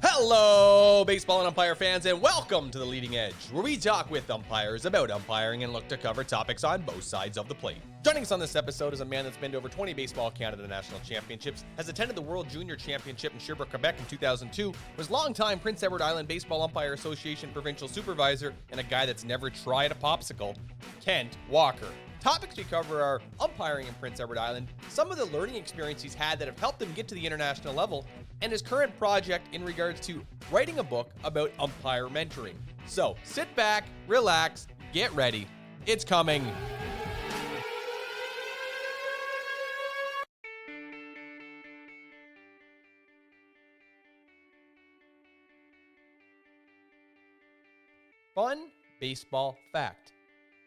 Hello, baseball and umpire fans, and welcome to The Leading Edge, where we talk with umpires about umpiring and look to cover topics on both sides of the plate. Joining us on this episode is a man that's been to over 20 Baseball Canada National Championships, has attended the World Junior Championship in Sherbrooke, Quebec in 2002, was longtime Prince Edward Island Baseball Umpire Association provincial supervisor, and a guy that's never tried a popsicle, Kent Walker. Topics we cover are umpiring in Prince Edward Island, some of the learning experience he's had that have helped him get to the international level, and his current project in regards to writing a book about umpire mentoring. So sit back, relax, get ready. It's coming. Fun baseball fact.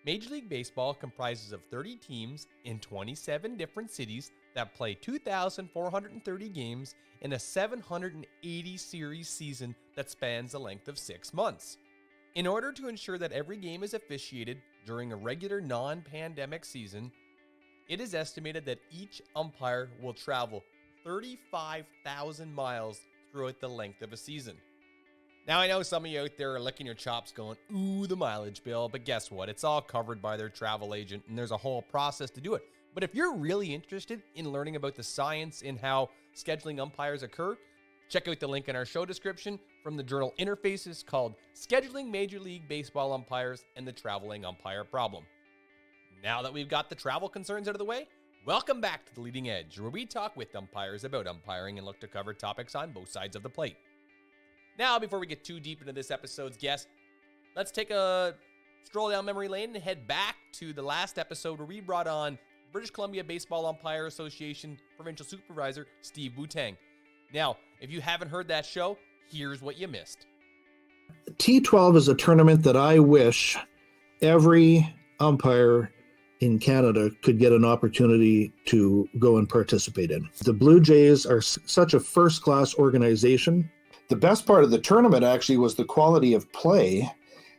Major League Baseball comprises of 30 teams in 27 different cities that play 2,430 games in a 780 series season that spans the length of 6 months. In order to ensure that every game is officiated during a regular non-pandemic season, it is estimated that each umpire will travel 35,000 miles throughout the length of a season. Now, I know some of you out there are licking your chops going, ooh, the mileage bill, but guess what? It's all covered by their travel agent, and there's a whole process to do it. But if you're really interested in learning about the science and how scheduling umpires occur, check out the link in our show description from the journal Interfaces called Scheduling Major League Baseball Umpires and the Traveling Umpire Problem. Now that we've got the travel concerns out of the way, welcome back to The Leading Edge, where we talk with umpires about umpiring and look to cover topics on both sides of the plate. Now, before we get too deep into this episode's guest, let's take a stroll down memory lane and head back to the last episode where we brought on British Columbia Baseball Umpire Association Provincial Supervisor Steve Boutang. Now, if you haven't heard that show, here's what you missed. T12 is a tournament that I wish every umpire in Canada could get an opportunity to go and participate in. The Blue Jays are such a first-class organization. The best part of the tournament actually was the quality of play,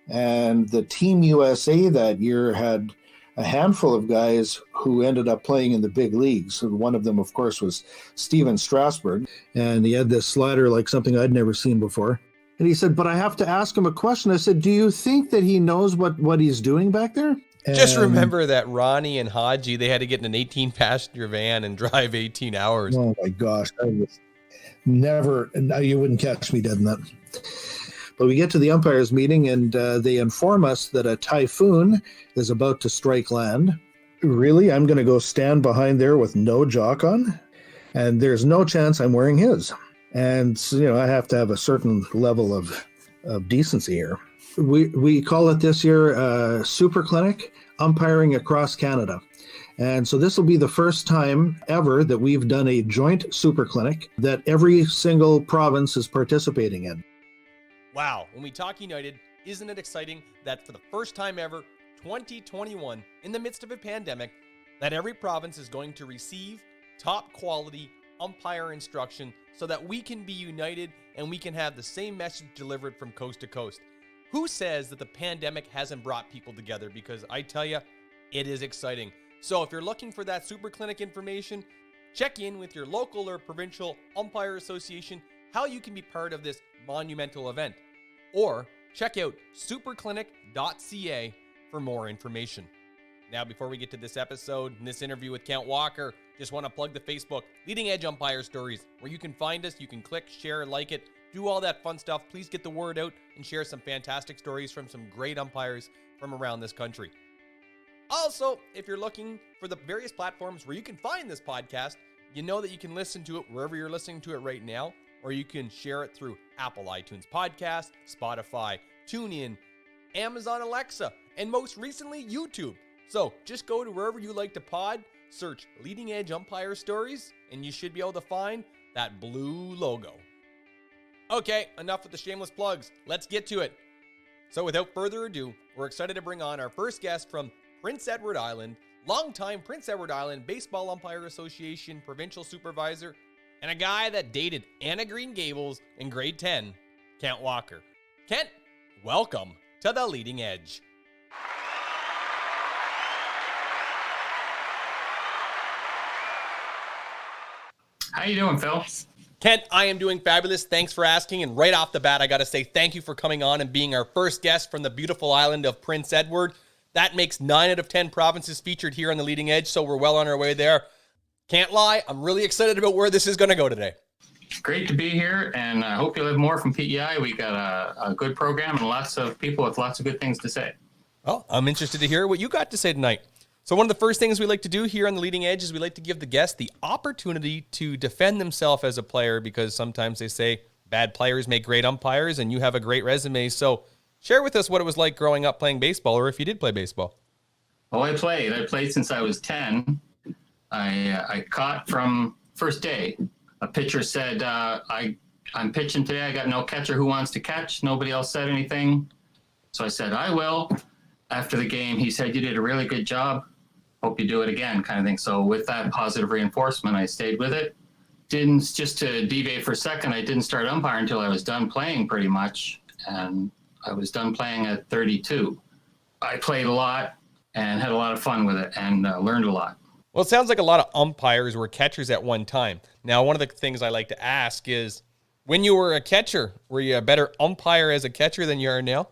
and the Team USA that year had a handful of guys who ended up playing in the big leagues. And one of them, of course, was Steven Strasburg, and he had this slider like something I'd never seen before. And he said, but I have to ask him a question. I said, do you think that he knows what he's doing back there? Just remember that Ronnie and Haji, they had to get in an 18-passenger van and drive 18 hours. Oh, my gosh. I was never, no, you wouldn't catch me dead in that. But we get to the umpires meeting, and they inform us that a typhoon is about to strike land. Really? I'm going to go stand behind there with no jock on? And there's no chance I'm wearing his. And, I have to have a certain level of decency here. We call it this year Super Clinic, Umpiring Across Canada. And so this will be the first time ever that we've done a joint super clinic that every single province is participating in. Wow, when we talk United, isn't it exciting that for the first time ever, 2021, in the midst of a pandemic, that every province is going to receive top quality umpire instruction so that we can be united and we can have the same message delivered from coast to coast. Who says that the pandemic hasn't brought people together? Because I tell you, it is exciting. So if you're looking for that super clinic information, check in with your local or provincial umpire association how you can be part of this monumental event. Or check out superclinic.ca for more information. Now, before we get to this episode and this interview with Kent Walker, just want to plug the Facebook Leading Edge Umpire Stories, where you can find us, you can click, share, like it, do all that fun stuff. Please get the word out and share some fantastic stories from some great umpires from around this country. Also, if you're looking for the various platforms where you can find this podcast, you know that you can listen to it wherever you're listening to it right now, or you can share it through Apple iTunes Podcast, Spotify, TuneIn, Amazon Alexa, and most recently, YouTube. So just go to wherever you like to pod, search Leading Edge Umpire Stories, and you should be able to find that blue logo. Okay, enough with the shameless plugs. Let's get to it. So without further ado, we're excited to bring on our first guest from Prince Edward Island, longtime Prince Edward Island Baseball Umpire Association provincial supervisor, and a guy that dated Anna Green Gables in grade 10, Kent Walker. Kent, welcome to The Leading Edge. How you doing, Phil? Kent, I am doing fabulous. Thanks for asking. And right off the bat, I got to say thank you for coming on and being our first guest from the beautiful island of Prince Edward. That makes 9 out of 10 provinces featured here on the Leading Edge, so we're well on our way there. Can't lie, I'm really excited about where this is going to go today. Great to be here, and I hope you'll have more from PEI. We got a good program and lots of people with lots of good things to say. Well, I'm interested to hear what you got to say tonight. So one of the first things we like to do here on the Leading Edge is we like to give the guest the opportunity to defend themselves as a player, because sometimes they say bad players make great umpires, and you have a great resume. So share with us what it was like growing up playing baseball, or if you did play baseball. Oh, I played since I was 10. I caught from first day. A pitcher said, I'm pitching today. I got no catcher who wants to catch. Nobody else said anything. So I said, I will. After the game, he said, you did a really good job. Hope you do it again, kind of thing. So with that positive reinforcement, I stayed with it. Just to deviate for a second, I didn't start umpire until I was done playing pretty much. And I was done playing at 32. I played a lot and had a lot of fun with it and learned a lot. Well, it sounds like a lot of umpires were catchers at one time. Now, one of the things I like to ask is, when you were a catcher, were you a better umpire as a catcher than you are now?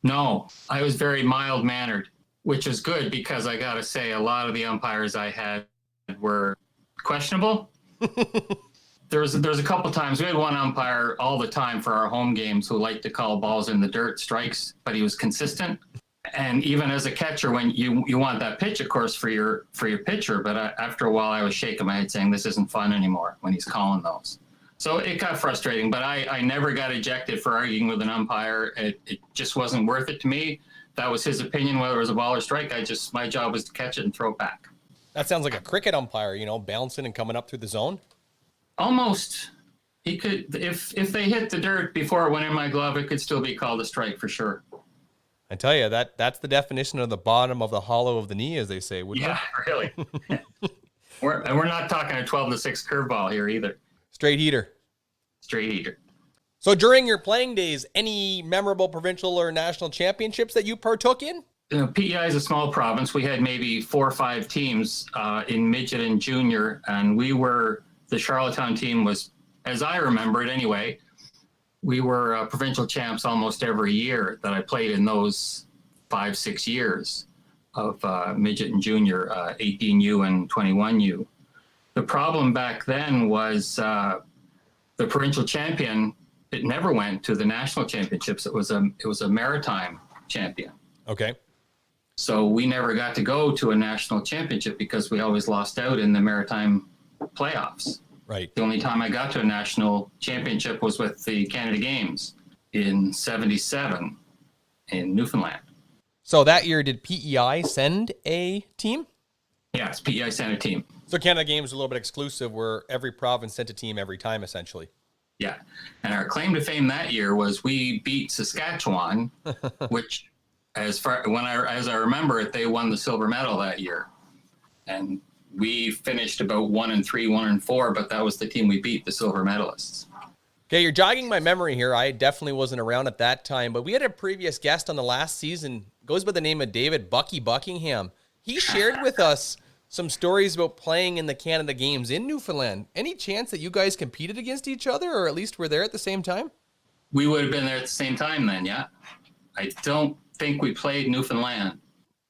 No, I was very mild-mannered, which is good because I got to say a lot of the umpires I had were questionable. There's a couple times we had one umpire all the time for our home games who liked to call balls in the dirt strikes, but he was consistent. And even as a catcher, when you want that pitch, of course, for your pitcher, but after a while I was shaking my head saying this isn't fun anymore when he's calling those. So it got frustrating, but I never got ejected for arguing with an umpire. It just wasn't worth it to me. That was his opinion, whether it was a ball or strike. My job was to catch it and throw it back. That sounds like a cricket umpire, bouncing and coming up through the zone. Almost. He could, if they hit the dirt before it went in my glove, it could still be called a strike for sure. I tell you, that's the definition of the bottom of the hollow of the knee, as they say, wouldn't it? Yeah, really. We're not talking a 12-6 curveball here either. Straight heater. Straight heater. So during your playing days, any memorable provincial or national championships that you partook in? PEI is a small province. We had maybe 4 or 5 teams in midget and junior, and the Charlottetown team was, as I remember it anyway, we were provincial champs almost every year that I played in those 5-6 years of midget and junior, 18U and 21U. The problem back then was the provincial champion, it never went to the national championships. It was a maritime champion. Okay. So we never got to go to a national championship because we always lost out in the maritime playoffs. Right. The only time I got to a national championship was with the Canada Games in '77 in Newfoundland. So that year, did PEI send a team? Yes, PEI sent a team. So Canada Games are a little bit exclusive, where every province sent a team every time, essentially. Yeah. And our claim to fame that year was we beat Saskatchewan, which, as I remember it, they won the silver medal that year. And we finished about 1-3, 1-4, but that was the team we beat, the silver medalists. Okay, you're jogging my memory here. I definitely wasn't around at that time, but we had a previous guest on the last season, goes by the name of David Bucky Buckingham. He shared with us some stories about playing in the Canada Games in Newfoundland. Any chance that you guys competed against each other, or at least were there at the same time? We would have been there at the same time then, yeah. I don't think we played Newfoundland.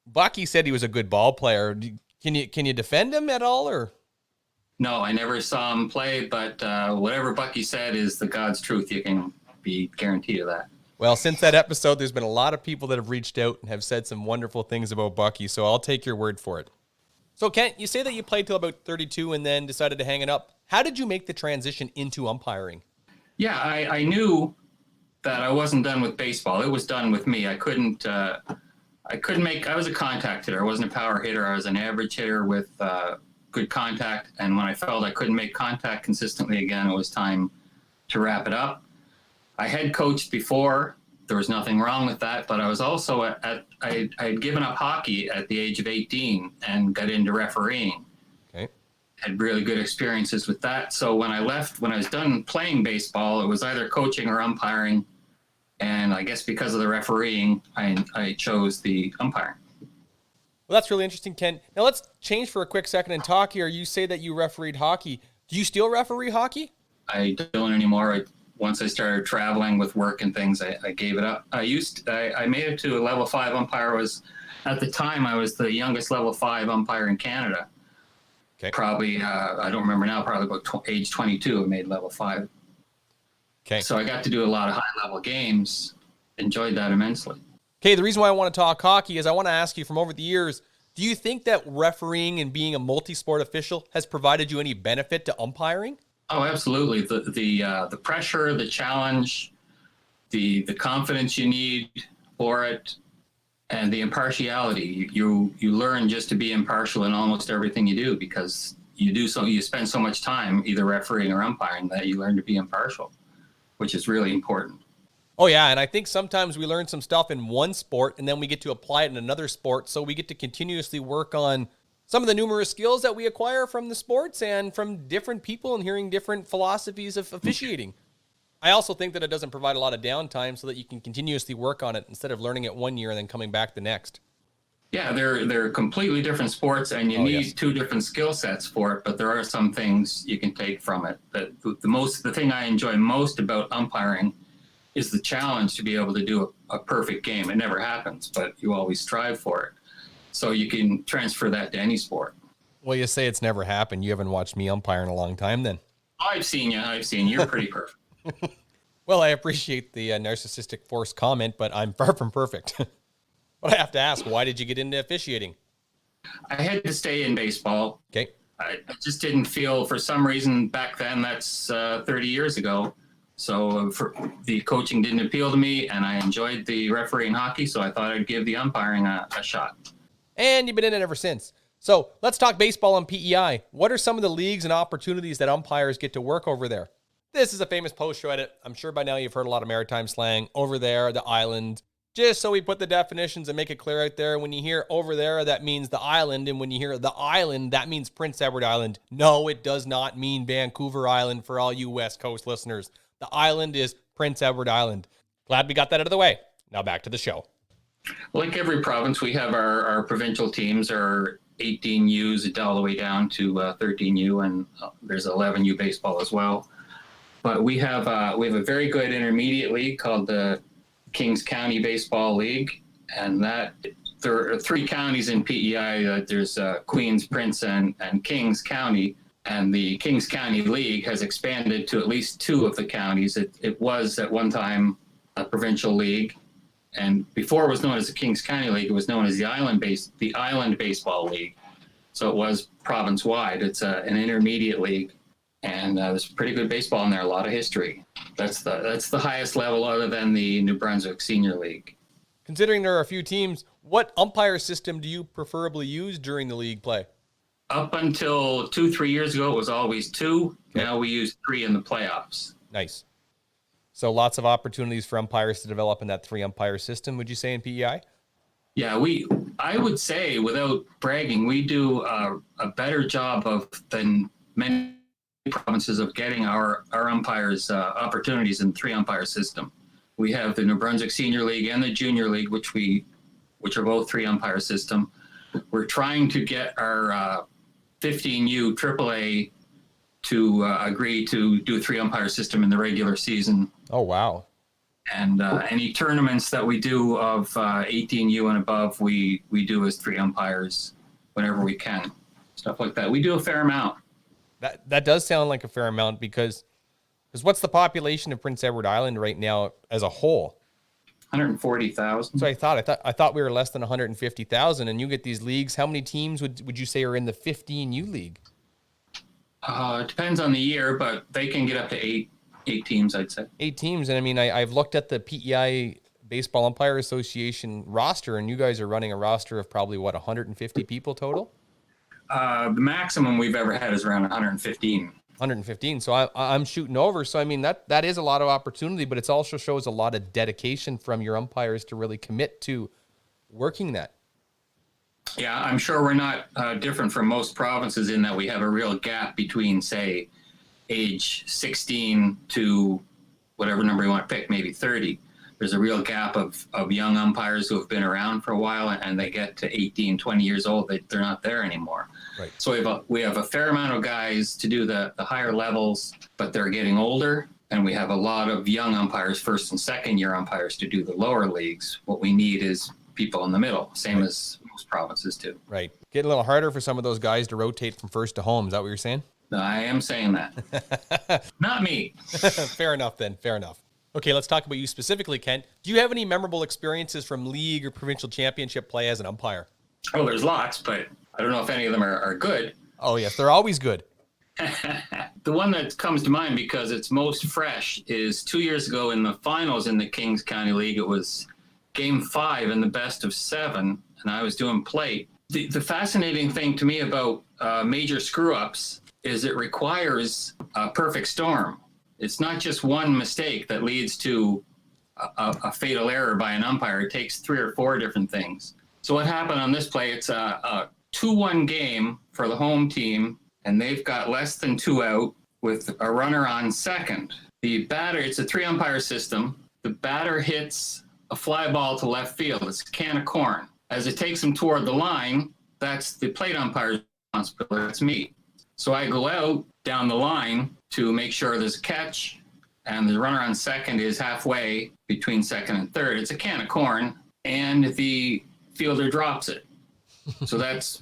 Bucky said he was a good ball player. Can you defend him at all, or? No, I never saw him play, but whatever Bucky said is the God's truth. You can be guaranteed of that. Well, since that episode, there's been a lot of people that have reached out and have said some wonderful things about Bucky, so I'll take your word for it. So, Kent, you say that you played till about 32 and then decided to hang it up. How did you make the transition into umpiring? Yeah, I knew that I wasn't done with baseball. It was done with me. I was a contact hitter. I wasn't a power hitter. I was an average hitter with good contact. And when I felt I couldn't make contact consistently again, it was time to wrap it up. I had coached before. There was nothing wrong with that, but I was also I had given up hockey at the age of 18 and got into refereeing. Okay. Had really good experiences with that. So when I was done playing baseball, it was either coaching or umpiring. And I guess because of the refereeing, I chose the umpiring. Well, that's really interesting, Ken. Now let's change for a quick second and talk here. You say that you refereed hockey. Do you still referee hockey? I don't anymore. Once I started traveling with work and things, I gave it up. I made it to a level 5 umpire. At the time, I was the youngest level 5 umpire in Canada. Okay. Probably, I don't remember now, probably about age 22, I made level 5. Okay. So I got to do a lot of high-level games. Enjoyed that immensely. Okay, the reason why I want to talk hockey is I want to ask you from over the years, do you think that refereeing and being a multi-sport official has provided you any benefit to umpiring? Oh, absolutely. The pressure, the challenge, the confidence you need for it, and the impartiality. You learn just to be impartial in almost everything you do, because you spend so much time either refereeing or umpiring that you learn to be impartial, which is really important. Oh, yeah, and I think sometimes we learn some stuff in one sport and then we get to apply it in another sport, so we get to continuously work on some of the numerous skills that we acquire from the sports and from different people and hearing different philosophies of officiating. I also think that it doesn't provide a lot of downtime so that you can continuously work on it instead of learning it one year and then coming back the next. Yeah, they're completely different sports, and you need two different skill sets for it, but there are some things you can take from it. But the thing I enjoy most about umpiring is the challenge to be able to do a perfect game. It never happens, but you always strive for it. So you can transfer that to any sport. Well, you say it's never happened. You haven't watched me umpire in a long time then. I've seen you. You're pretty perfect. Well, I appreciate the narcissistic forced comment, but I'm far from perfect. But I have to ask, why did you get into officiating? I had to stay in baseball. Okay. I just didn't feel, for some reason back then, that's 30 years ago. So the coaching didn't appeal to me, and I enjoyed the refereeing hockey, so I thought I'd give the umpiring a shot. And you've been in it ever since. So let's talk baseball and PEI. What are some of the leagues and opportunities that umpires get to work over there? This is a famous post-show edit. I'm sure by now you've heard a lot of maritime slang. Over there, the island. Just so we put the definitions and make it clear out there. When you hear over there, that means the island. And when you hear the island, that means Prince Edward Island. No, it does not mean Vancouver Island for all you West Coast listeners. The island is Prince Edward Island. Glad we got that out of the way. Now back to the show. Like every province, we have our provincial teams, our 18Us all the way down to 13U, and there's 11U baseball as well. But we have a very good intermediate league called the Kings County Baseball League, and that there are 3 counties in PEI. There's Queens, Prince, and Kings County. And the Kings County League has expanded to at least 2 of the counties. It was at one time a provincial league, and before it was known as the Kings County League, it was known as the Island Baseball League. So it was province-wide. It's an intermediate league, and there's pretty good baseball in there. A lot of history. That's the highest level other than the New Brunswick Senior League. Considering there are a few teams, what umpire system do you preferably use during the league play? Up until 2-3 years ago, it was always 2. Okay. Now we use 3 in the playoffs. Nice. So lots of opportunities for umpires to develop in that 3 umpire system, would you say, in PEI? Yeah, I would say, without bragging, we do a better job than many provinces of getting our umpires opportunities in the 3 umpire system. We have the New Brunswick Senior League and the Junior League, which are both 3 umpire system. We're trying to get our 15U AAA to agree to do a 3 umpire system in the regular season. Oh, wow. And any tournaments that we do of 18U and above, we do as 3 umpires whenever we can. Stuff like that. We do a fair amount. That does sound like a fair amount because what's the population of Prince Edward Island right now as a whole? 140,000. So I thought we were less than 150,000, and you get these leagues. How many teams would you say are in the 15U league? It depends on the year, but they can get up to 8 teams, I'd say. 8 teams, and I mean, I've looked at the PEI Baseball Umpire Association roster, and you guys are running a roster of probably, 150 people total? The maximum we've ever had is around 115. 115. So I'm shooting over. So, I mean, that is a lot of opportunity, but it also shows a lot of dedication from your umpires to really commit to working that. Yeah, I'm sure we're not different from most provinces in that we have a real gap between, say, age 16 to whatever number you want to pick, maybe 30. there's a real gap of young umpires who have been around for a while, and they get to 18, 20 years old, they're not there anymore. Right. So we have a fair amount of guys to do the higher levels, but they're getting older. And we have a lot of young umpires, first and second year umpires, to do the lower leagues. What we need is people in the middle, same as most provinces do. Right. Getting a little harder for some of those guys to rotate from first to home. Is that what you're saying? I am saying that. Not me. Fair enough then. Fair enough. Okay, let's talk about you specifically, Kent. Do you have any memorable experiences from league or provincial championship play as an umpire? Oh, there's lots, but I don't know if any of them are good. Oh, yes. They're always good. The one that comes to mind because it's most fresh is 2 years ago in the finals in the Kings County League. It was game 5 in the best of 7, and I was doing plate. The fascinating thing to me about major screw-ups is it requires a perfect storm. It's not just one mistake that leads to a fatal error by an umpire. It takes 3 or 4 different things. So what happened on this play, it's a 2-1 game for the home team, and they've got less than 2 out with a runner on second. The batter, it's a 3-umpire system. The batter hits a fly ball to left field. It's a can of corn. As it takes him toward the line, that's the plate umpire's responsibility. That's me. So I go out down the line to make sure there's a catch, and the runner on second is halfway between second and third. It's a can of corn, and the fielder drops it. So that's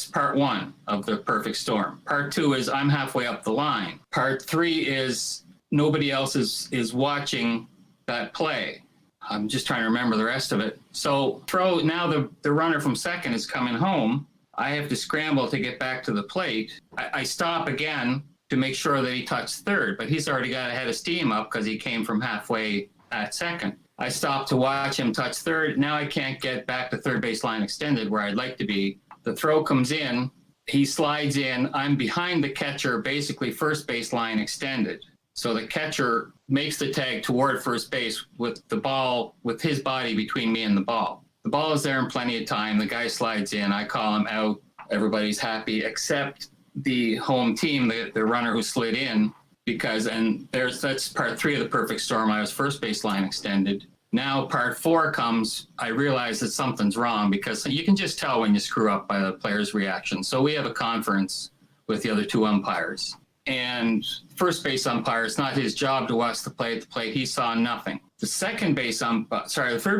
part 1 of the perfect storm. Part 2 is I'm halfway up the line. Part 3 is nobody else is watching that play. I'm just trying to remember the rest of it. So now the runner from second is coming home. I have to scramble to get back to the plate. I stop again to make sure that he touched third, but he's already got a head of steam up because he came from halfway at second. I stop to watch him touch third. Now I can't get back to third base line extended where I'd like to be. The throw comes in, he slides in, I'm behind the catcher, basically first base line extended. So the catcher makes the tag toward first base with the ball, with his body between me and the ball. The ball is there in plenty of time. The guy slides in, I call him out. Everybody's happy except the home team, the runner who slid in, that's part 3 of the perfect storm. I was first base line extended. Now part 4 comes, I realize that something's wrong because you can just tell when you screw up by the player's reaction. So we have a conference with the other 2 umpires. And first base umpire, it's not his job to watch the play at the plate. He saw nothing. The third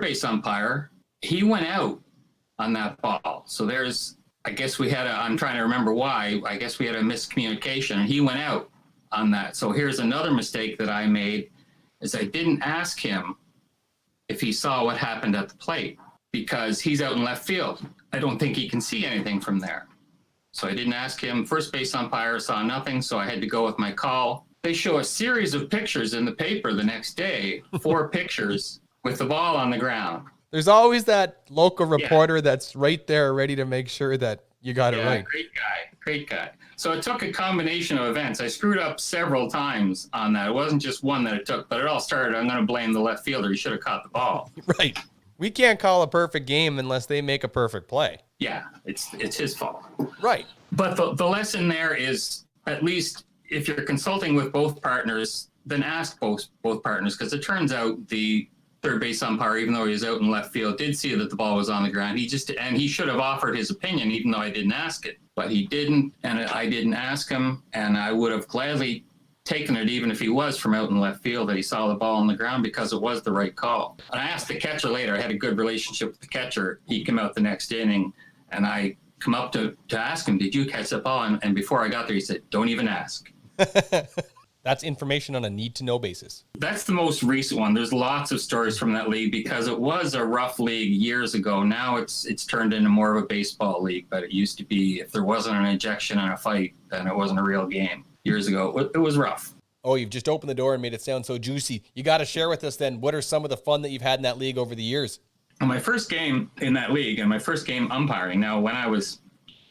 base umpire, he went out on that ball. So I'm trying to remember why. I guess we had a miscommunication, and he went out on that. So here's another mistake that I made, is I didn't ask him if he saw what happened at the plate because he's out in left field. I don't think he can see anything from there. So I didn't ask him. First base umpire saw nothing, so I had to go with my call. They show a series of pictures in the paper the next day, 4 pictures with the ball on the ground. There's always that local reporter that's right there ready to make sure that you got it right. Great guy. So it took a combination of events. I screwed up several times on that. It wasn't just one that it took, but it all started, I'm going to blame the left fielder. He should have caught the ball. Right. We can't call a perfect game unless they make a perfect play. Yeah, it's his fault. Right. But the lesson there is, at least if you're consulting with both partners, then ask both partners, because it turns out the third base umpire, even though he was out in left field, did see that the ball was on the ground. He should have offered his opinion, even though I didn't ask it. But he didn't, and I didn't ask him, and I would have gladly taken it even if he was from out in left field, that he saw the ball on the ground, because it was the right call. And I asked the catcher later. I had a good relationship with the catcher. He came out the next inning, and I come up to ask him, did you catch that ball? And before I got there, he said, don't even ask. That's information on a need-to-know basis. That's the most recent one. There's lots of stories from that league because it was a rough league years ago. Now it's turned into more of a baseball league, but it used to be, if there wasn't an ejection and a fight, then it wasn't a real game. Years ago, it was rough. Oh, you've just opened the door and made it sound so juicy. You got to share with us then, what are some of the fun that you've had in that league over the years? My first game in that league, and my first game umpiring. Now, when I was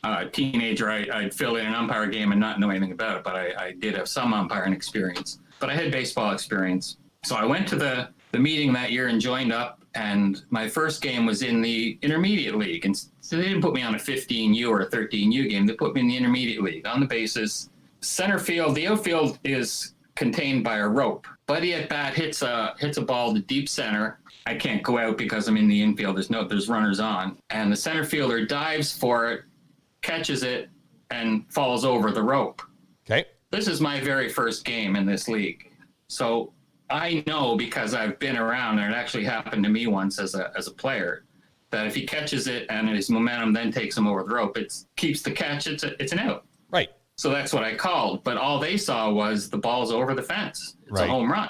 a teenager, I'd fill in an umpire game and not know anything about it, but I did have some umpiring experience. But I had baseball experience. So I went to the meeting that year and joined up, and my first game was in the intermediate league. And so they didn't put me on a 15U or a 13U game. They put me in the intermediate league on the bases. Center field, the outfield is contained by a rope. Buddy at bat hits a ball to deep center. I can't go out because I'm in the infield. There's runners on. And the center fielder dives for it, catches it, and falls over the rope. Okay. This is my very first game in this league. So I know, because I've been around, and it actually happened to me once as a player, that if he catches it and his momentum then takes him over the rope, it keeps the catch, it's an out. Right. So that's what I called. But all they saw was the ball's over the fence. It's Right. a home run.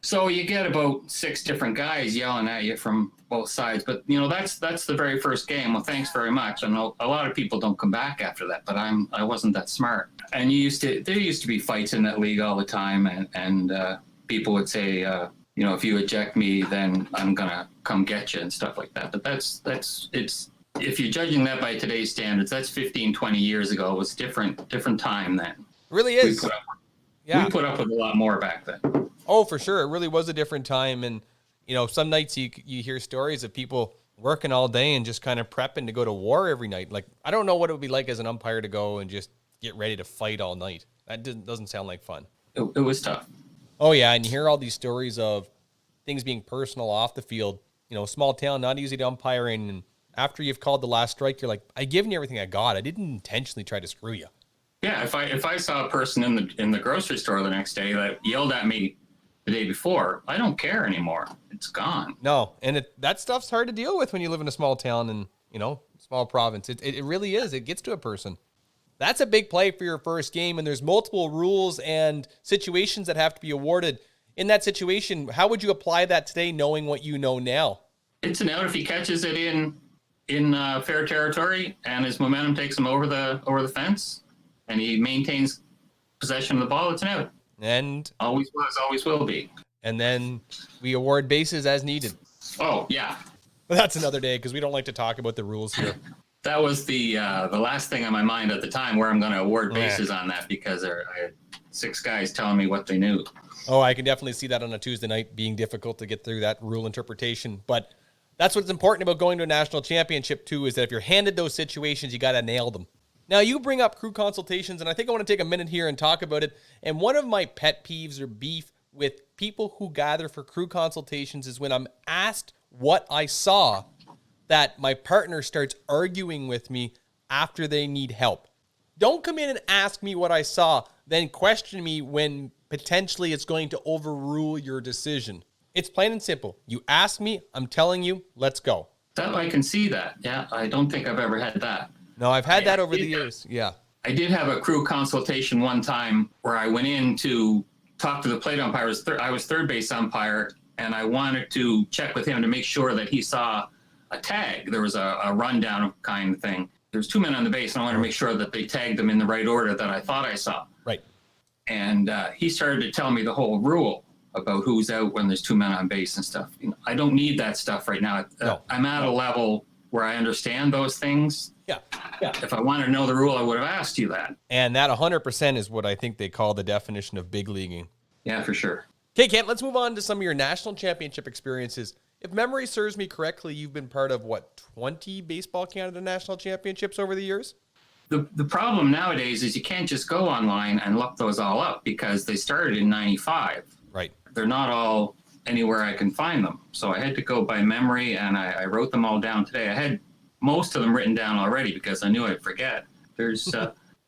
So you get about 6 different guys yelling at you from both sides. But, that's the very first game. Well, thanks very much. And a lot of people don't come back after that, but I wasn't that smart. And there used to be fights in that league all the time. And people would say, if you eject me, then I'm going to come get you and stuff like that. But if you're judging that by today's standards, that's 15, 20 years ago. It was different time then. It really is. We put up with a lot more back then. Oh, for sure. It really was a different time. And, some nights you hear stories of people working all day and just kind of prepping to go to war every night. Like, I don't know what it would be like as an umpire to go and just get ready to fight all night. That doesn't sound like fun. It was tough. Oh, yeah. And you hear all these stories of things being personal off the field. Small town, not easy to umpire in. And after you've called the last strike, you're like, I've given you everything I got. I didn't intentionally try to screw you. Yeah, if I saw a person in the grocery store the next day that yelled at me the day before, I don't care anymore. It's gone. No, and that stuff's hard to deal with when you live in a small town and, small province. It really is. It gets to a person. That's a big play for your first game, and there's multiple rules and situations that have to be awarded. In that situation, how would you apply that today, knowing what you know now? It's an out if he catches it in fair territory and his momentum takes him over the fence and he maintains possession of the ball. It's an out. And always was, always will be. And then we award bases as needed. Oh yeah, but that's another day because we don't like to talk about the rules here. That was the last thing on my mind at the time, where I'm going to award bases on that, because I had 6 guys telling me what they knew. Oh, I can definitely see that on a Tuesday night being difficult to get through that rule interpretation. But that's what's important about going to a national championship, too, is that if you're handed those situations, you got to nail them. Now, you bring up crew consultations, and I think I want to take a minute here and talk about it. And one of my pet peeves or beef with people who gather for crew consultations is when I'm asked what I saw, that my partner starts arguing with me after they need help. Don't come in and ask me what I saw, then question me when potentially it's going to overrule your decision. It's plain and simple. You ask me, I'm telling you, let's go. That I can see that. Yeah, I don't think I've ever had that. No, I've had that over the years. Yeah. I did have a crew consultation one time where I went in to talk to the plate umpire. I was third base umpire, and I wanted to check with him to make sure that he saw a tag. There was a rundown kind of thing. There's 2 men on the base, and I wanted to make sure that they tagged them in the right order that I thought I saw. Right. And he started to tell me the whole rule about who's out when there's 2 men on base and stuff. I don't need that stuff right now. No. I'm at a level where I understand those things. Yeah. If I wanted to know the rule, I would have asked you that. And that 100% is what I think they call the definition of big leaguing. Yeah, for sure. Okay, Kent, let's move on to some of your national championship experiences. If memory serves me correctly, you've been part of, 20 Baseball Canada national championships over the years? The problem nowadays is you can't just go online and look those all up, because they started in 95. Right. They're not all anywhere I can find them. So I had to go by memory, and I wrote them all down today. I had most of them written down already because I knew I'd forget. There's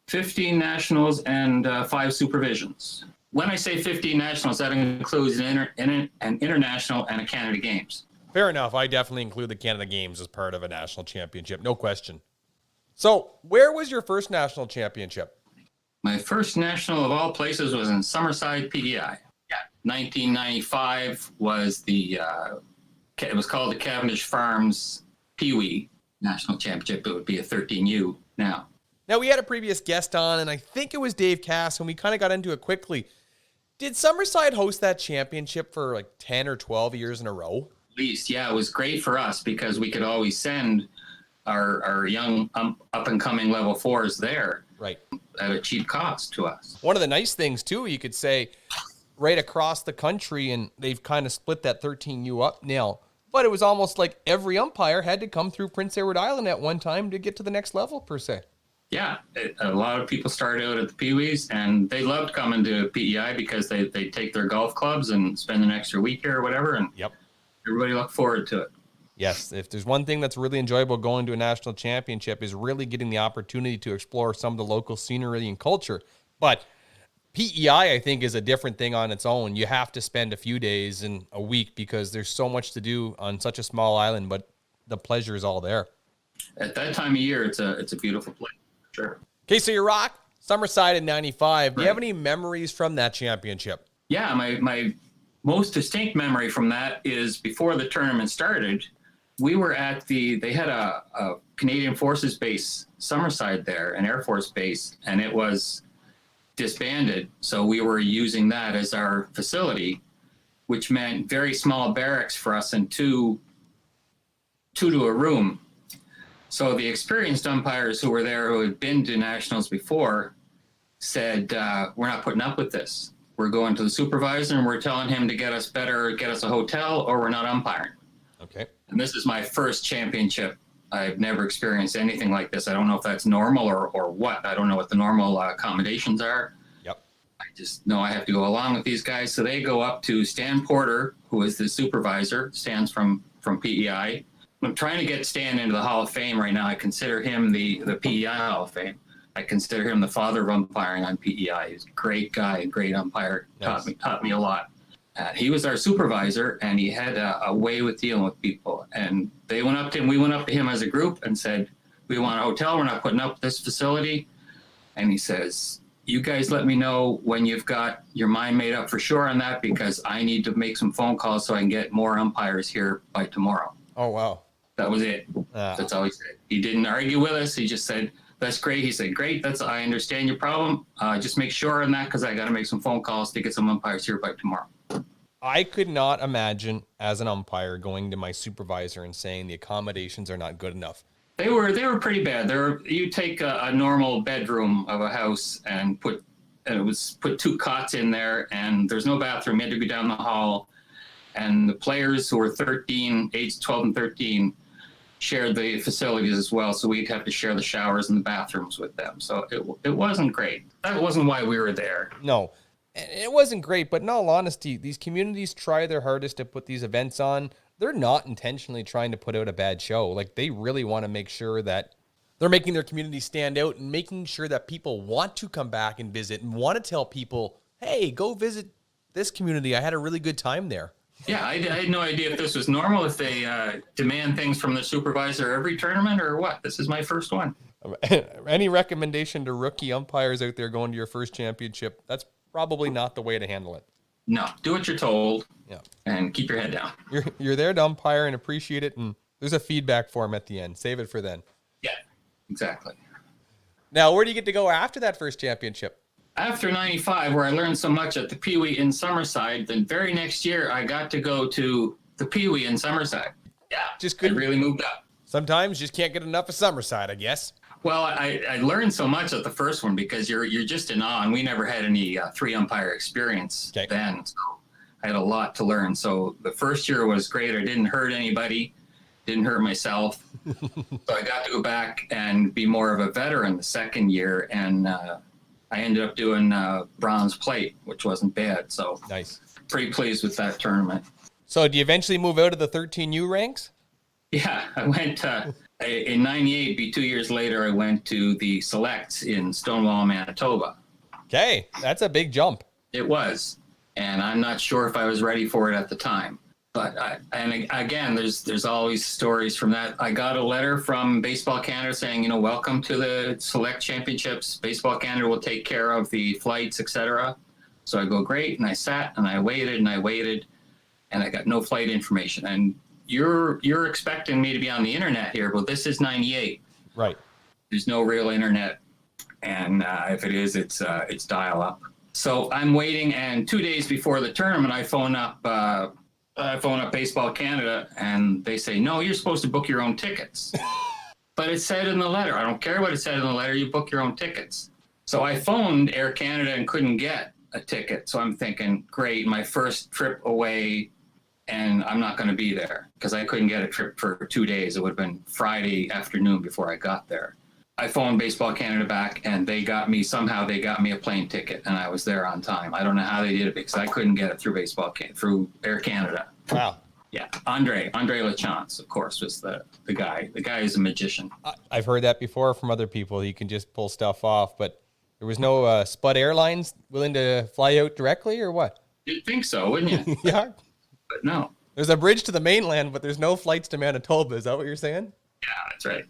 15 nationals and 5 supervisions. When I say 15 nationals, that includes an international and a Canada Games. Fair enough. I definitely include the Canada Games as part of a national championship. No question. So where was your first national championship? My first national of all places was in Summerside, PEI. Yeah. 1995 was it was called the Cavendish Farms Pee-wee National Championship. It would be a 13U now. Now, we had a previous guest on, and I think it was Dave Cass, and we kind of got into it quickly. Did Summerside host that championship for 10 or 12 years in a row? At least, yeah. It was great for us because we could always send our young up-and-coming level 4s there. Right. At a cheap cost to us. One of the nice things, too, you could say, right across the country, and they've kind of split that 13U up now, but it was almost like every umpire had to come through Prince Edward Island at one time to get to the next level, per se. Yeah, a lot of people start out at the Pee-wees, and they loved coming to PEI because they take their golf clubs and spend an extra week here or whatever, and Yep. everybody looked forward to it. Yes, if there's one thing that's really enjoyable going to a national championship is really getting the opportunity to explore some of the local scenery and culture. But PEI, I think, is a different thing on its own. You have to spend a few days in a week because there's so much to do on such a small island, but the pleasure is all there. At that time of year, it's a beautiful place. Sure. Okay, so you rock Summerside in 95. Do you Right. have any memories from that championship? Yeah, my most distinct memory from that is before the tournament started, we were at they had a Canadian Forces base, Summerside there, an Air Force base, and it was disbanded. So we were using that as our facility, which meant very small barracks for us and two to a room. So the experienced umpires who were there, who had been to nationals before, said, we're not putting up with this. We're going to the supervisor and we're telling him to get us a hotel, or we're not umpiring. Okay. And this is my first championship. I've never experienced anything like this. I don't know if that's normal or what. I don't know what the normal accommodations are. Yep. I just know I have to go along with these guys. So they go up to Stan Porter, who is the supervisor. Stan's from PEI. I'm trying to get Stan into the Hall of Fame right now. I consider him the PEI Hall of Fame. I consider him the father of umpiring on PEI. He's a great guy, a great umpire. Nice. Taught me a lot. He was our supervisor, and he had a way with dealing with people. And they went up to him. We went up to him as a group and said, "We want a hotel. We're not putting up this facility." And he says, "You guys let me know when you've got your mind made up for sure on that, because I need to make some phone calls so I can get more umpires here by tomorrow." Oh, wow. That was it. That's all he said. He didn't argue with us. He just said, "That's great." He said, "Great. I understand your problem. Just make sure on that, because I got to make some phone calls to get some umpires here by tomorrow." I could not imagine as an umpire going to my supervisor and saying the accommodations are not good enough. They were pretty bad. You take a normal bedroom of a house and put two cots in there, and there's no bathroom. You had to go down the hall, and the players who were 13, age 12 and 13, shared the facilities as well. So we'd have to share the showers and the bathrooms with them. So it wasn't great. That wasn't why we were there. No, it wasn't great, but in all honesty, these communities try their hardest to put these events on. They're not intentionally trying to put out a bad show. Like, they really want to make sure that they're making their community stand out and making sure that people want to come back and visit and want to tell people, "Hey, go visit this community. I had a really good time there." Yeah, I had no idea if this was normal, if they demand things from the supervisor every tournament or what. This is my first one. Any recommendation to rookie umpires out there going to your first championship? That's probably not the way to handle it. No, do what you're told. Yeah. And keep your head down. You're there to umpire and appreciate it, and there's a feedback form at the end. Save it for then. Yeah, exactly. Now, where do you get to go after that first championship? After 95, where I learned so much at the Pee-wee in Summerside, the very next year I got to go to the Pee-wee in Summerside. Yeah, Just good. I really moved up. Sometimes you just can't get enough of Summerside, I guess. Well, I learned so much at the first one because you're just in awe, and we never had any three umpire experience then, so I had a lot to learn. So the first year was great. I didn't hurt anybody, didn't hurt myself. So I got to go back and be more of a veteran the second year, and I ended up doing bronze plate, which wasn't bad. So Nice. Pretty pleased with that tournament. So do you eventually move out of the 13U ranks? Yeah, I went in 98, be 2 years later, I went to the selects in Stonewall, Manitoba. Okay, that's a big jump. It was, and I'm not sure if I was ready for it at the time. But again, there's always stories from that. I got a letter from Baseball Canada saying, welcome to the select championships. Baseball Canada will take care of the flights, etc. So I go, great, and I sat and I waited and I waited, and I got no flight information. And you're expecting me to be on the internet here, but this is 98. Right. There's no real internet, and if it is, it's dial up. So I'm waiting, and 2 days before the tournament, I phone up Baseball Canada, and they say, "No, you're supposed to book your own tickets." But it said in the letter, I don't care what it said in the letter, you book your own tickets. So I phoned Air Canada and couldn't get a ticket. So I'm thinking, great, my first trip away, and I'm not going to be there because I couldn't get a trip for 2 days. It would have been Friday afternoon before I got there. I phoned Baseball Canada back, and they got me a plane ticket, and I was there on time. I don't know how they did it because I couldn't get it through through Air Canada. Wow. Yeah, Andre LaChance, of course, was the guy. The guy is a magician. I've heard that before from other people. He can just pull stuff off, but there was no Spud Airlines willing to fly out directly, or what? You'd think so, wouldn't you? Yeah. But no. There's a bridge to the mainland, but there's no flights to Manitoba. Is that what you're saying? Yeah, that's right.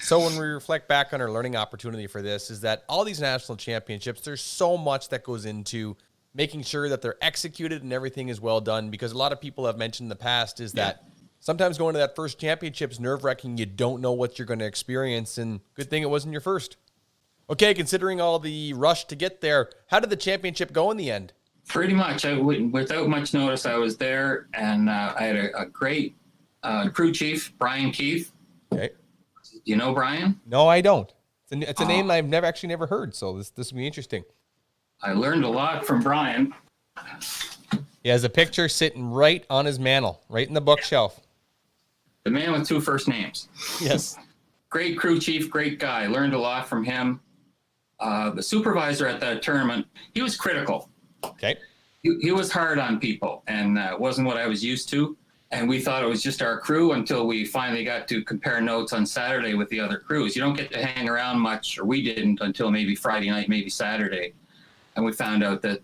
So when we reflect back on our learning opportunity for this, is that all these national championships, there's so much that goes into making sure that they're executed and everything is well done, because a lot of people have mentioned in the past is that sometimes going to that first championship is nerve-wracking. You don't know what you're going to experience, and good thing it wasn't your first. Okay, considering all the rush to get there, how did the championship go in the end? Pretty much. Without much notice, I was there, and I had a great crew chief, Brian Keith. Okay. Do you know Brian? No, I don't. It's a name I've never heard, so this will be interesting. I learned a lot from Brian. He has a picture sitting right on his mantle, right in the bookshelf. The man with two first names. Yes. Great crew chief, great guy. Learned a lot from him. The supervisor at that tournament, he was critical. Okay. He was hard on people, and wasn't what I was used to. And we thought it was just our crew until we finally got to compare notes on Saturday with the other crews. You don't get to hang around much, or we didn't, until maybe Friday night, maybe Saturday. And we found out that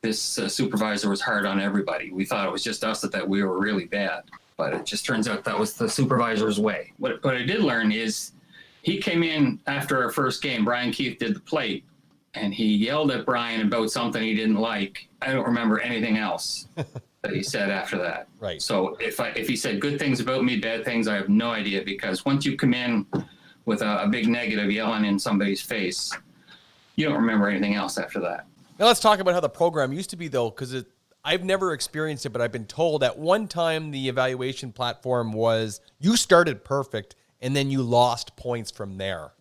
this supervisor was hard on everybody. We thought it was just us that we were really bad. But it just turns out that was the supervisor's way. What I did learn is he came in after our first game. Brian Keith did the plate, and he yelled at Brian about something he didn't like. I don't remember anything else that he said after that. Right. So if he said good things about me, bad things, I have no idea, because once you come in with a big negative yelling in somebody's face, you don't remember anything else after that. Now let's talk about how the program used to be, though, because I've never experienced it, but I've been told at one time the evaluation platform was you started perfect and then you lost points from there.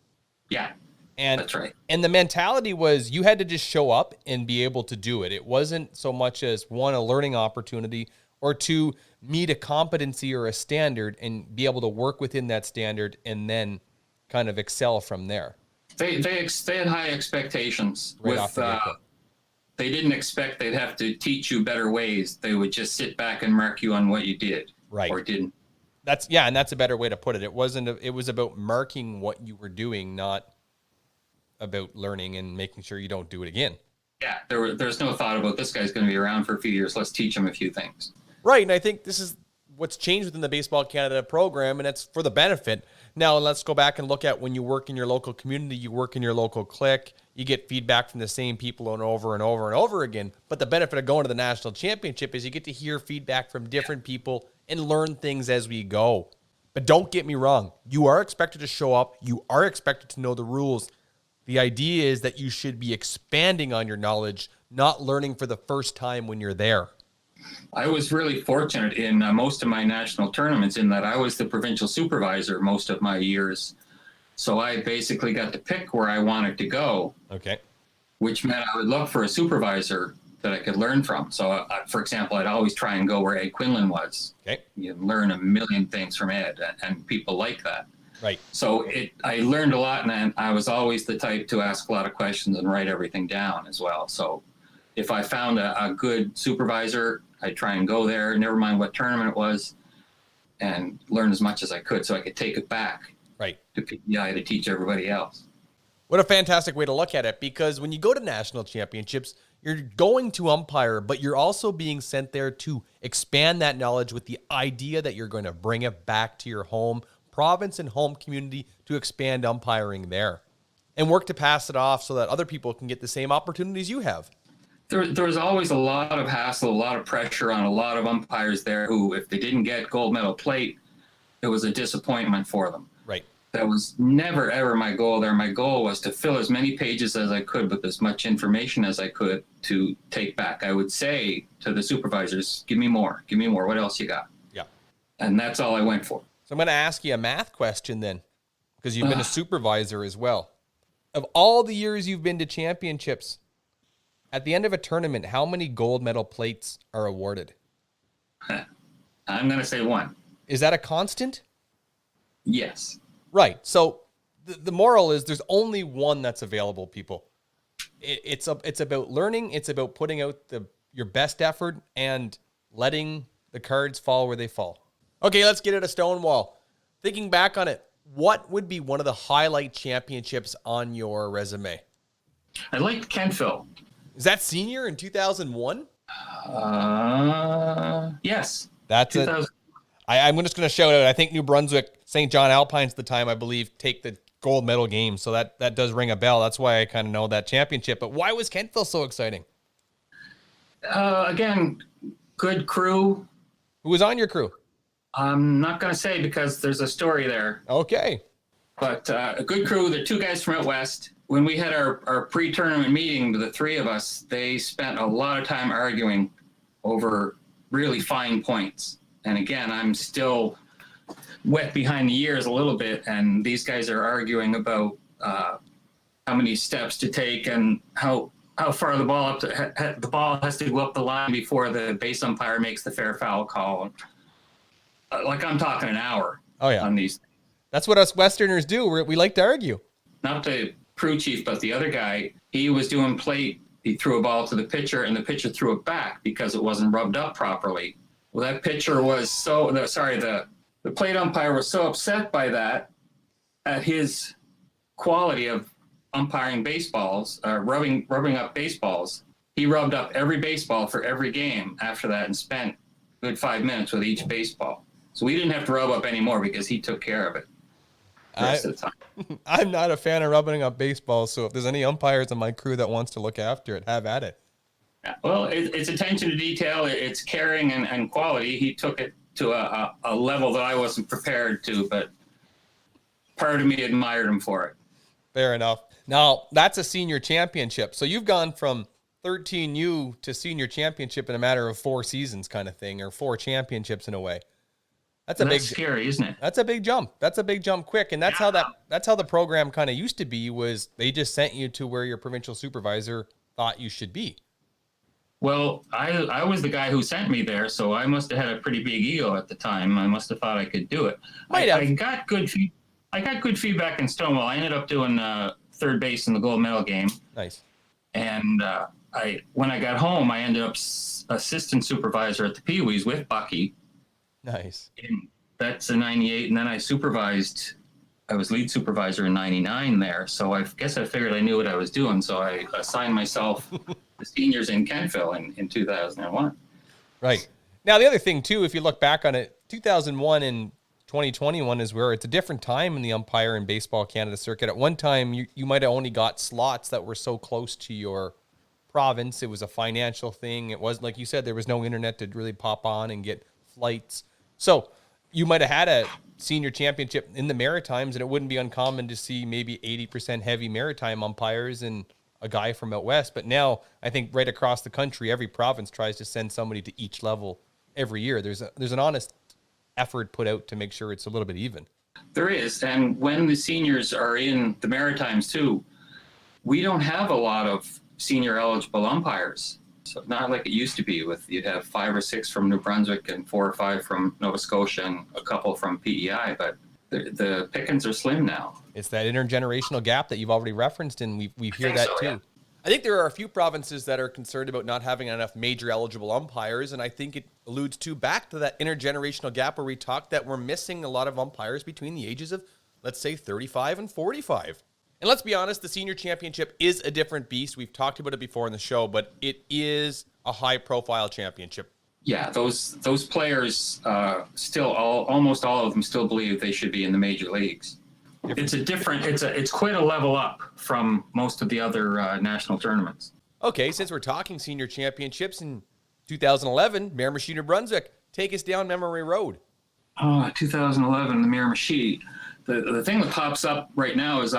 Yeah, and that's right. And the mentality was you had to just show up and be able to do it. It wasn't so much as, one, a learning opportunity, or two, meet a competency or a standard and be able to work within that standard and then kind of excel from there. They had high expectations. Right off the get-go. They didn't expect they'd have to teach you better ways. They would just sit back and mark you on what you did, right, or didn't. And that's a better way to put it. It was about marking what you were doing, not about learning and making sure you don't do it again. Yeah, there's no thought about this guy's going to be around for a few years. Let's teach him a few things. Right, and I think this is what's changed within the Baseball Canada program, and it's for the benefit. Now, let's go back and look at when you work in your local community, you work in your local clique, you get feedback from the same people over and over and over again. But the benefit of going to the national championship is you get to hear feedback from different people and learn things as we go. But don't get me wrong. You are expected to show up. You are expected to know the rules. The idea is that you should be expanding on your knowledge, not learning for the first time when you're there. I was really fortunate in most of my national tournaments in that I was the provincial supervisor most of my years. So I basically got to pick where I wanted to go. Okay. Which meant I would look for a supervisor that I could learn from. So, for example, I'd always try and go where Ed Quinlan was. Okay. You learn a million things from Ed, and people like that. Right. So I learned a lot, and I was always the type to ask a lot of questions and write everything down as well. So if I found a good supervisor, I'd try and go there, never mind what tournament it was, and learn as much as I could so I could take it back. Right. To PEI to teach everybody else. What a fantastic way to look at it, because when you go to national championships, you're going to umpire, but you're also being sent there to expand that knowledge with the idea that you're going to bring it back to your home province and home community to expand umpiring there and work to pass it off so that other people can get the same opportunities you have. There was always a lot of hassle, a lot of pressure on a lot of umpires there who, if they didn't get gold medal plate, it was a disappointment for them. Right. That was never, ever my goal there. My goal was to fill as many pages as I could with as much information as I could to take back. I would say to the supervisors, give me more. What else you got? Yeah. And that's all I went for. So I'm going to ask you a math question then, because you've been a supervisor as well. Of all the years you've been to championships, at the end of a tournament, how many gold medal plates are awarded? I'm going to say 1. Is that a constant? Yes. Right. So the moral is there's only one that's available, people. It's about learning. It's about putting out your best effort and letting the cards fall where they fall. Okay, let's get it a Stonewall. Thinking back on it, what would be one of the highlight championships on your resume? I liked Kentville. Is that senior in 2001? Yes. That's it. I'm just going to shout out, I think New Brunswick, St. John Alpines at the time, I believe, take the gold medal game. So that does ring a bell. That's why I kind of know that championship. But why was Kentville so exciting? Again, good crew. Who was on your crew? I'm not going to say because there's a story there. Okay. But a good crew. The two guys from out west. When we had our pre-tournament meeting, the three of us, they spent a lot of time arguing over really fine points. And again, I'm still wet behind the ears a little bit, and these guys are arguing about how many steps to take and how far the ball has to go up the line before the base umpire makes the fair foul call. Like I'm talking an hour. Oh yeah, on these. That's what us Westerners do. We like to argue. Not the crew chief, but the other guy. He was doing plate. He threw a ball to the pitcher, and the pitcher threw it back because it wasn't rubbed up properly. Well, that pitcher was the plate umpire was so upset by that at his quality of umpiring baseballs, rubbing up baseballs. He rubbed up every baseball for every game after that and spent a good 5 minutes with each baseball. So we didn't have to rub up anymore because he took care of it the rest of the time. I'm not a fan of rubbing up baseballs, so if there's any umpires on my crew that wants to look after it, have at it. Yeah, well, it's attention to detail. It's caring and quality. He took it to a level that I wasn't prepared to, but part of me admired him for it. Fair enough. Now, that's a senior championship. So you've gone from 13U to senior championship in a matter of 4 seasons kind of thing, or 4 championships in a way. That's scary, isn't it? That's a big jump. That's a big jump quick. And that's how the program kind of used to be, was they just sent you to where your provincial supervisor thought you should be. Well, I was the guy who sent me there, so I must have had a pretty big ego at the time. I must have thought I could do it. I got good feedback in Stonewall. I ended up doing third base in the gold medal game. Nice. And when I got home, I ended up assistant supervisor at the Pee Wees with Bucky. Nice. And that's in 98, and then I was lead supervisor in 99 there. So I guess I figured I knew what I was doing. So I assigned myself the seniors in Kentville in 2001. Right. Now, the other thing, too, if you look back on it, 2001 and 2021 is where it's a different time in the umpire and baseball Canada circuit. At one time, you might have only got slots that were so close to your province. It was a financial thing. It wasn't, like you said, there was no internet to really pop on and get flights. So you might have had a senior championship in the Maritimes, and it wouldn't be uncommon to see maybe 80% heavy Maritime umpires and a guy from out west. But now I think right across the country, every province tries to send somebody to each level every year. There's an honest effort put out to make sure it's a little bit even. There is. And when the seniors are in the Maritimes too, we don't have a lot of senior eligible umpires. So not like it used to be you'd have 5 or 6 from New Brunswick and 4 or 5 from Nova Scotia and a couple from PEI, but the pickings are slim now. It's that intergenerational gap that you've already referenced, and we hear that too. Yeah. I think there are a few provinces that are concerned about not having enough major eligible umpires, and I think it alludes back to that intergenerational gap where we talked that we're missing a lot of umpires between the ages of, let's say, 35 and 45. And let's be honest, the senior championship is a different beast. We've talked about it before in the show, but it is a high-profile championship. Yeah, those players almost all of them still believe they should be in the major leagues. It's quite a level up from most of the other national tournaments. Okay, since we're talking senior championships in 2011, Miramichi, New Brunswick, take us down memory road. 2011, the Miramichi. The thing that pops up right now is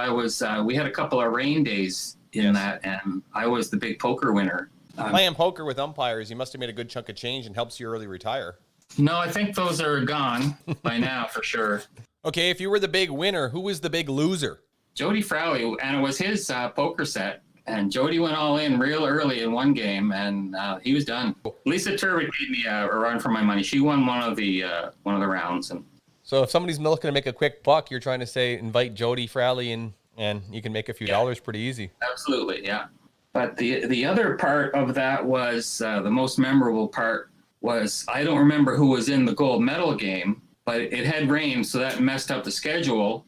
we had a couple of rain days in that, and I was the big poker winner. Playing poker with umpires, you must have made a good chunk of change and helps you early retire. No, I think those are gone by now for sure. Okay, if you were the big winner, who was the big loser? Jody Frowley, and it was his poker set. And Jody went all in real early in one game, and he was done. Lisa Turvey gave me a run for my money. She won one of the rounds, and So if somebody's looking to make a quick buck, you're trying to say invite Jody Fraley and you can make a few dollars pretty easy. Absolutely, yeah. But the other part of that was the most memorable part was I don't remember who was in the gold medal game, but it had rained, so that messed up the schedule.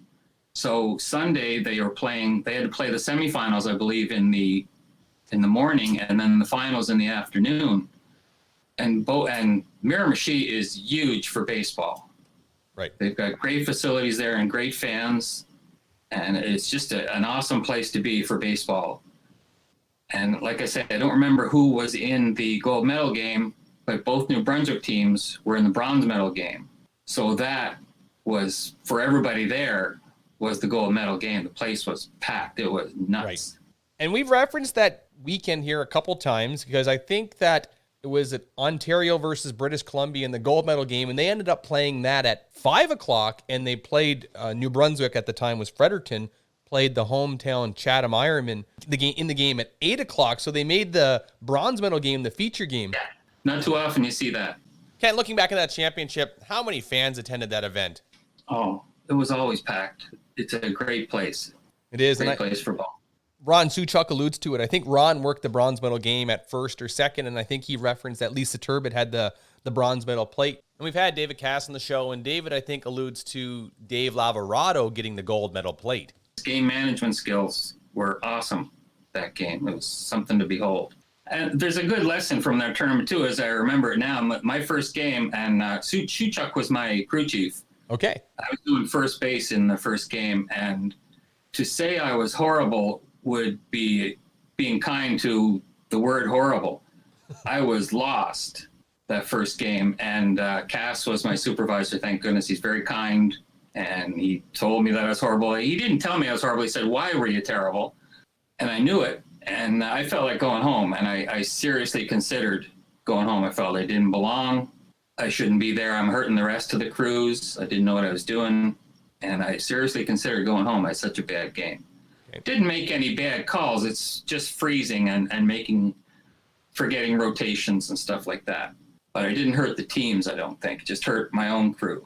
So Sunday they had to play the semifinals, I believe, in the morning, and then the finals in the afternoon. And Miramichi is huge for baseball. Right. They've got great facilities there and great fans, and it's just an awesome place to be for baseball. And like I said, I don't remember who was in the gold medal game, but both New Brunswick teams were in the bronze medal game. So that was, for everybody there, was the gold medal game. The place was packed. It was nuts. Right. And we've referenced that weekend here a couple times because I think that it was at Ontario versus British Columbia in the gold medal game, and they ended up playing that at 5 o'clock, and they played New Brunswick at the time was Fredericton, played the hometown Chatham Ironman in the game at 8 o'clock, so they made the bronze medal game the feature game. Yeah, not too often you see that. Ken, looking back at that championship, how many fans attended that event? Oh, it was always packed. It's a great place. It is. Great place for ball. Ron Suchuk alludes to it. I think Ron worked the bronze medal game at first or second, and I think he referenced that Lisa Turbot had the bronze medal plate. And we've had David Cass on the show, and David, I think, alludes to Dave Lavarado getting the gold medal plate. Game management skills were awesome that game. It was something to behold. And there's a good lesson from that tournament, too, as I remember it now. My first game, and Suchuk was my crew chief. Okay. I was doing first base in the first game, and to say I was horrible would be being kind to the word horrible. I was lost that first game, and Cass was my supervisor. Thank goodness. He's very kind, and he told me that I was horrible. He didn't tell me I was horrible. He said, "Why were you terrible?" And I knew it, and I felt like going home, and I seriously considered going home. I felt I didn't belong. I shouldn't be there. I'm hurting the rest of the crews. I didn't know what I was doing, and I seriously considered going home. I had such a bad game. Didn't make any bad calls. It's just freezing and forgetting rotations and stuff like that. But I didn't hurt the teams, I don't think. It just hurt my own crew.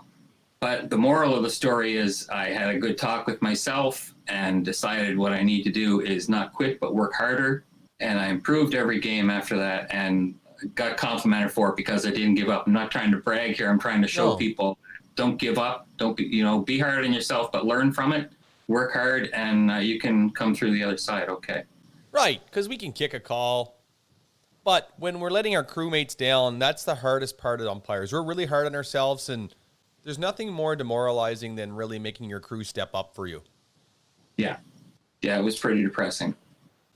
But the moral of the story is I had a good talk with myself and decided what I need to do is not quit, but work harder. And I improved every game after that and got complimented for it because I didn't give up. I'm not trying to brag here. I'm trying to show people, don't give up. Don't be hard on yourself, but learn from it. Work hard, and you can come through the other side okay. Right, because we can kick a call. But when we're letting our crewmates down, that's the hardest part of umpires. We're really hard on ourselves, and there's nothing more demoralizing than really making your crew step up for you. Yeah, it was pretty depressing.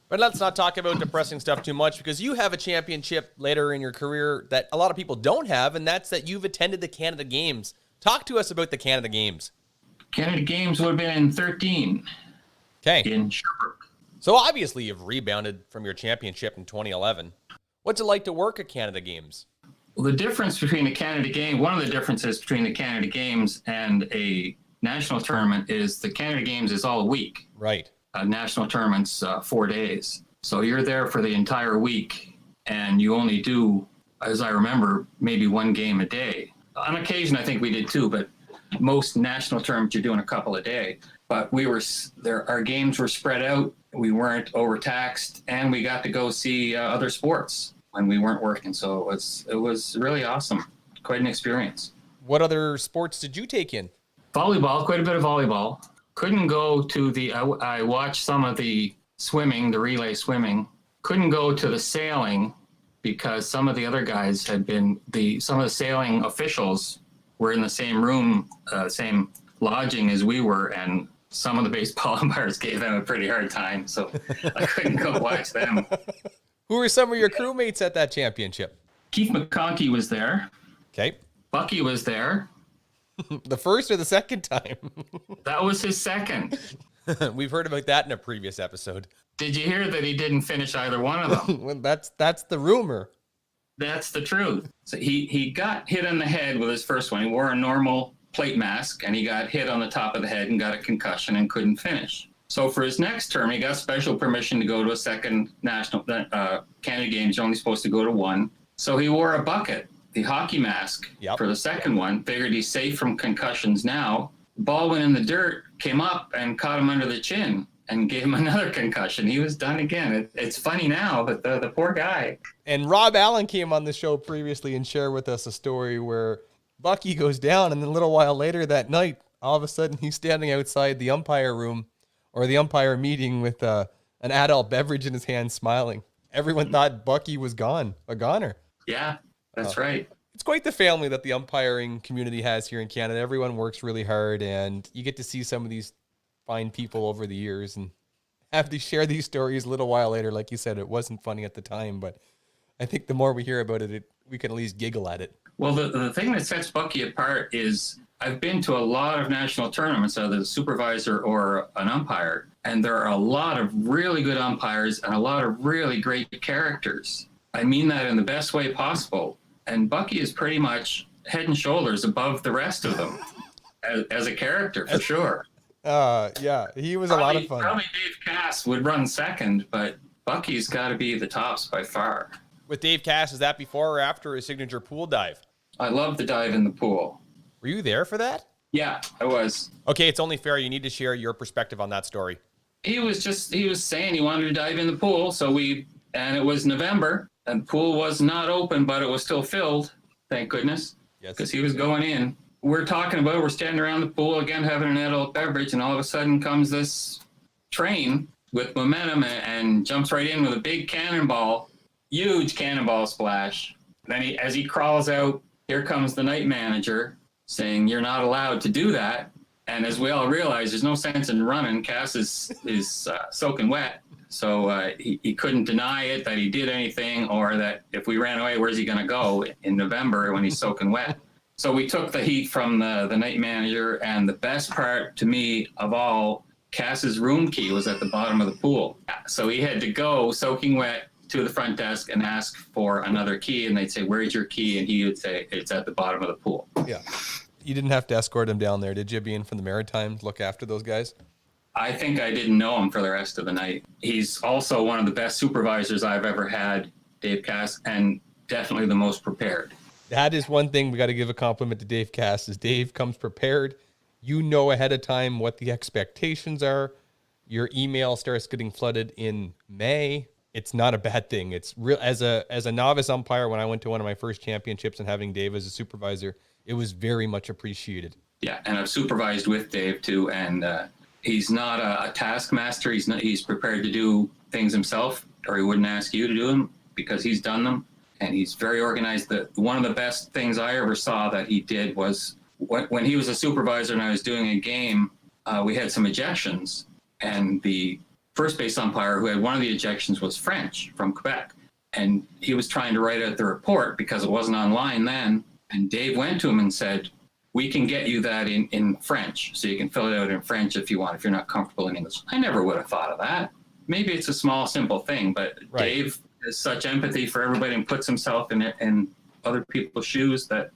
But let's not talk about depressing stuff too much because you have a championship later in your career that a lot of people don't have, and that's that you've attended the Canada Games. Talk to us about the Canada Games. Canada Games would have been in 13. Okay. In Sherbrooke. So obviously you've rebounded from your championship in 2011. What's it like to work at Canada Games? Well, the difference between the Canada Games, one of the differences between the Canada Games and a national tournament is the Canada Games is all week. Right. National tournament's 4 days. So you're there for the entire week, and you only do, as I remember, maybe one game a day. On occasion, I think we did two, but most national tournaments you're doing a couple a day. But our games were spread out. We weren't overtaxed, and we got to go see other sports when we weren't working. So it was really awesome. Quite an experience. What other sports did you take in? Volleyball, quite a bit of volleyball. Couldn't go to I watched some of the swimming, the relay swimming. Couldn't go to the sailing because some of the other guys had been, some of the sailing officials were in the same room, same lodging as we were, and some of the baseball umpires gave them a pretty hard time, so I couldn't go watch them. Who were some of your crewmates at that championship? Keith McConkey was there. Okay. Bucky was there. The first or the second time? That was his second. We've heard about that in a previous episode. Did you hear that he didn't finish either one of them? Well, that's the rumor. That's the truth. So he got hit on the head with his first one. He wore a normal plate mask, and he got hit on the top of the head and got a concussion and couldn't finish. So for his next term, he got special permission to go to a second national Canada Games. You're only supposed to go to one. So he wore a bucket the hockey mask Yep. for the second one. Figured he's safe from concussions now. The ball went in the dirt, came up and caught him under the chin and gave him another concussion. He was done again. It's funny now, but the poor guy. And Rob Allen came on the show previously and shared with us a story where Bucky goes down, and then a little while later that night, all of a sudden he's standing outside the umpire room or the umpire meeting with an adult beverage in his hand, smiling. Everyone thought Bucky was gone, a goner. Yeah, that's right. It's quite the family that the umpiring community has here in Canada. Everyone works really hard, and you get to see some of these fine people over the years and have to share these stories a little while later. Like you said, it wasn't funny at the time, but I think the more we hear about it, we can at least giggle at it. Well, the thing that sets Bucky apart is I've been to a lot of national tournaments, either a supervisor or an umpire, and there are a lot of really good umpires and a lot of really great characters. I mean that in the best way possible. And Bucky is pretty much head and shoulders above the rest of them as a character, for sure. Yeah, he was a lot of fun. Probably Dave Cass would run second, but Bucky's got to be the tops by far. With Dave Cass, is that before or after his signature pool dive? I love the dive in the pool. Were you there for that? Yeah, I was. Okay, it's only fair. You need to share your perspective on that story. He was saying he wanted to dive in the pool, and it was November, and the pool was not open, but it was still filled, thank goodness, because he was going in. We're standing around the pool again, having an adult beverage, and all of a sudden comes this train with momentum and jumps right in with a big cannonball, huge cannonball splash. Then as he crawls out, here comes the night manager saying, "You're not allowed to do that." And as we all realize, there's no sense in running. Cass is soaking wet. So he couldn't deny it that he did anything, or that if we ran away, where's he going to go in November when he's soaking wet? So we took the heat from the night manager, and the best part to me of all, Cass's room key was at the bottom of the pool. So he had to go soaking wet to the front desk and ask for another key, and they'd say, "Where's your key?" And he would say, "It's at the bottom of the pool." Yeah. You didn't have to escort him down there, did you, being from the Maritimes, look after those guys? I think I didn't know him for the rest of the night. He's also one of the best supervisors I've ever had, Dave Cass, and definitely the most prepared. That is one thing we got to give a compliment to Dave Cass, is Dave comes prepared. You know ahead of time what the expectations are. Your email starts getting flooded in May. It's not a bad thing. It's real. As a novice umpire, when I went to one of my first championships and having Dave as a supervisor, it was very much appreciated. Yeah, and I've supervised with Dave too, and he's not a taskmaster. He's prepared to do things himself, or he wouldn't ask you to do them because he's done them. And he's very organized. One of the best things I ever saw that he did was when he was a supervisor and I was doing a game, we had some ejections, and the first base umpire who had one of the ejections was French from Quebec. And he was trying to write out the report because it wasn't online then. And Dave went to him and said, "We can get you that in French, so you can fill it out in French if you want, if you're not comfortable in English." I never would have thought of that. Maybe it's a small, simple thing, but right. Dave has such empathy for everybody and puts himself in other people's shoes that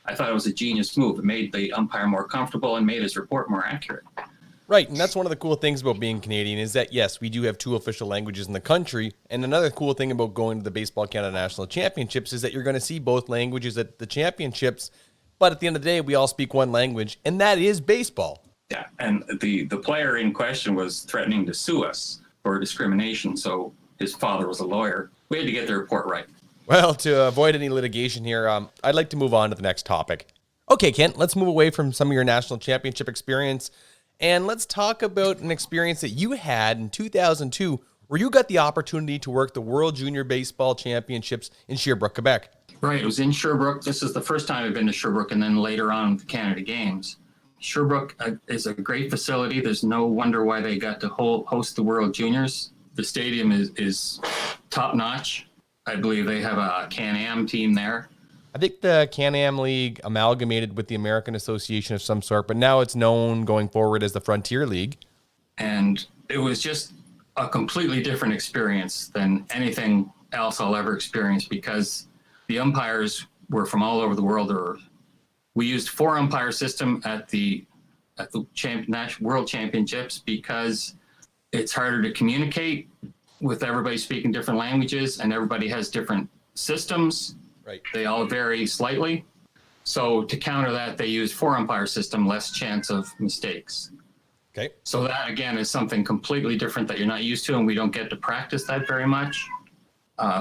I thought it was a genius move. It made the umpire more comfortable and made his report more accurate. Right, and that's one of the cool things about being Canadian is that, yes, we do have 2 official languages in the country, and another cool thing about going to the Baseball Canada National Championships is that you're going to see both languages at the championships, but at the end of the day, we all speak one language, and that is baseball. Yeah, and the player in question was threatening to sue us for discrimination, so his father was a lawyer. We had to get the report right. Well, to avoid any litigation here, I'd like to move on to the next topic. Okay, Kent, let's move away from some of your national championship experience, and let's talk about an experience that you had in 2002 where you got the opportunity to work the World Junior Baseball Championships in Sherbrooke, Quebec. Right, it was in Sherbrooke. This is the first time I've been to Sherbrooke, and then later on the Canada Games. Sherbrooke is a great facility. There's no wonder why they got to host the World Juniors. The stadium is top-notch. I believe they have a Can-Am team there. I think the Can-Am League amalgamated with the American Association of some sort, but now it's known going forward as the Frontier League. And it was just a completely different experience than anything else I'll ever experience because the umpires were from all over the world. We used 4-umpire system at the World Championships because it's harder to communicate with everybody speaking different languages, and everybody has different systems. Right. They all vary slightly. So to counter that, they use 4-umpire system, less chance of mistakes. Okay. So that, again, is something completely different that you're not used to, and we don't get to practice that very much.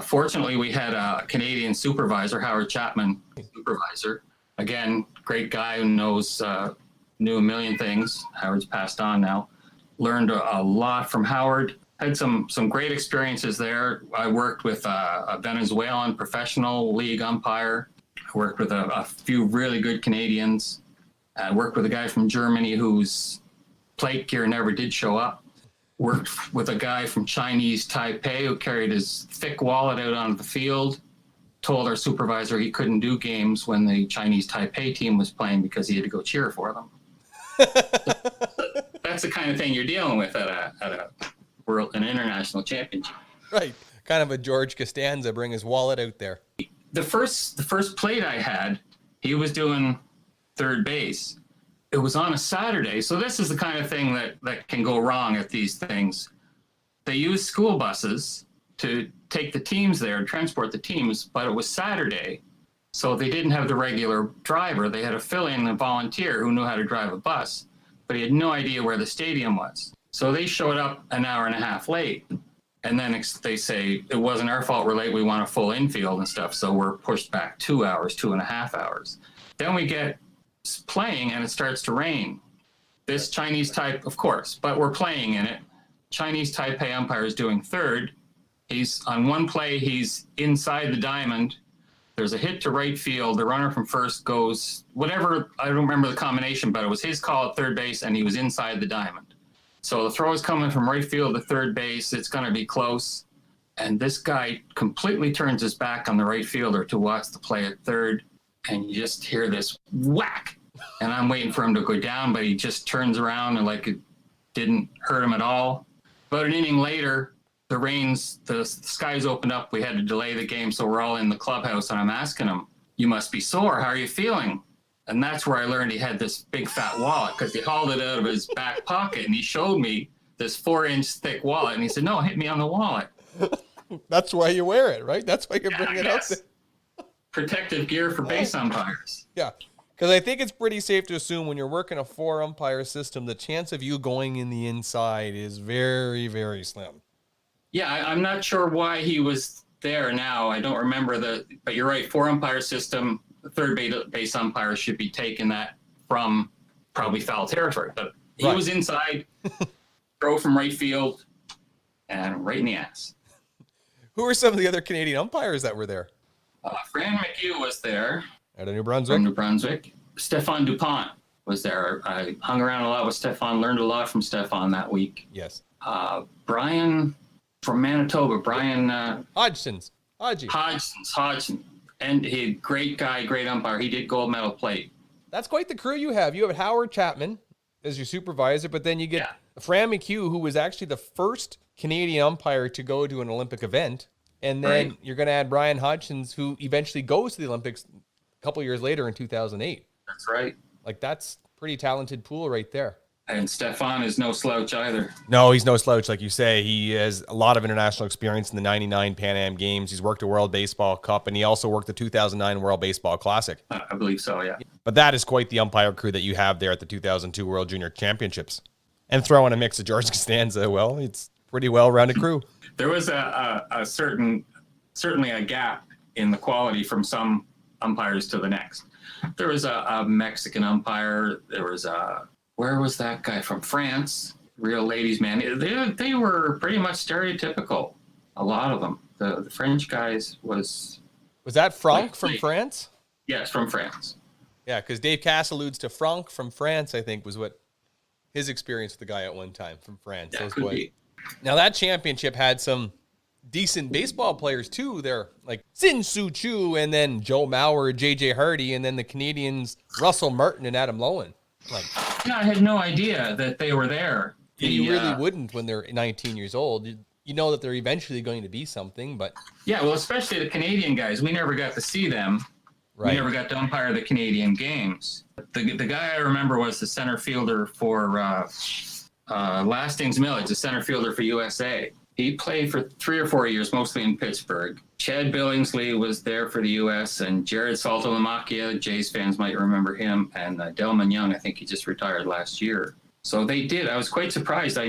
Fortunately, we had a Canadian supervisor, Howard Chapman, supervisor. Again, great guy who knew a million things. Howard's passed on now. Learned a lot from Howard. Had some great experiences there. I worked with a Venezuelan professional league umpire. I worked with a few really good Canadians. I worked with a guy from Germany whose plate gear never did show up. Worked with a guy from Chinese Taipei who carried his thick wallet out onto the field. Told our supervisor he couldn't do games when the Chinese Taipei team was playing because he had to go cheer for them. That's the kind of thing you're dealing with at an international championship. Right. Kind of a George Costanza, bring his wallet out there. The first plate I had, he was doing third base. It was on a Saturday. So this is the kind of thing that can go wrong at these things. They use school buses to take the teams there and transport the teams, but it was Saturday. So they didn't have the regular driver. They had a fill-in, a volunteer who knew how to drive a bus, but he had no idea where the stadium was. So they showed up an hour and a half late. And then they say, it wasn't our fault, we're late, we want a full infield and stuff. So we're pushed back 2 hours, 2.5 hours. Then we get playing and it starts to rain. This Chinese type, of course, but we're playing in it. Chinese Taipei umpire is doing third. He's on one play, he's inside the diamond. There's a hit to right field. The runner from first goes, whatever, I don't remember the combination, but it was his call at third base and he was inside the diamond. So the throw is coming from right field to third base. It's going to be close. And this guy completely turns his back on the right fielder to watch the play at third. And you just hear this whack. And I'm waiting for him to go down, but he just turns around and like it didn't hurt him at all. About an inning later, the skies opened up. We had to delay the game. So we're all in the clubhouse and I'm asking him, you must be sore. How are you feeling? And that's where I learned he had this big fat wallet because he hauled it out of his back pocket and he showed me this 4-inch thick wallet. And he said, no, hit me on the wallet. That's why you wear it, right? That's why you bring it out there. Protective gear for base umpires. Yeah. Because I think it's pretty safe to assume when you're working a 4-umpire system, the chance of you going in the inside is very, very slim. Yeah, I'm not sure why he was there now. I don't remember but you're right, 4-umpire system. The third base umpire should be taking that from probably foul territory. But he was inside, throw from right field, and right in the ass. Who are some of the other Canadian umpires that were there? Fran McHugh was there. Out of New Brunswick? From New Brunswick. Stefan DuPont was there. I hung around a lot with Stefan, learned a lot from Stefan that week. Yes. Brian from Manitoba, Hodgson. And he great guy, great umpire. He did gold medal plate. That's quite the crew you have. You have Howard Chapman as your supervisor, but then you get Fran McHugh, who was actually the first Canadian umpire to go to an Olympic event. And then you're going to add Brian Hodgson, who eventually goes to the Olympics a couple years later in 2008. That's right. Like, that's pretty talented pool right there. And Stefan is no slouch either. No, he's no slouch. Like you say, he has a lot of international experience in the 99 Pan Am Games. He's worked the World Baseball Cup, and he also worked the 2009 World Baseball Classic. I believe so, yeah. But that is quite the umpire crew that you have there at the 2002 World Junior Championships. And throw in a mix of George Costanza, well, it's pretty well-rounded crew. There was certainly a gap in the quality from some umpires to the next. There was a Mexican umpire. There was where was that guy from France? Real ladies' man. They were pretty much stereotypical. A lot of them. The French guys was that Franck from France? Yes, from France. Yeah, because Dave Cass alludes to Franck from France, I think, was what his experience with the guy at one time from France. Yeah, could be. Now, that championship had some decent baseball players, too. There, like Sin Soo Choo, and then Joe Mauer, J.J. Hardy, and then the Canadians, Russell Martin and Adam Lowen. Like, yeah, I had no idea that they were there. You really wouldn't when they're 19 years old. You know that they're eventually going to be something, but... Yeah, well, especially the Canadian guys. We never got to see them. Right. We never got to umpire the Canadian games. The guy I remember was the center fielder for Lastings Millage, the center fielder for USA. He played for 3 or 4 years, mostly in Pittsburgh. Chad Billingsley was there for the U.S. and Jared Saltalamacchia, Jays fans might remember him, and Delman Young, I think he just retired last year. So they did. I was quite surprised. I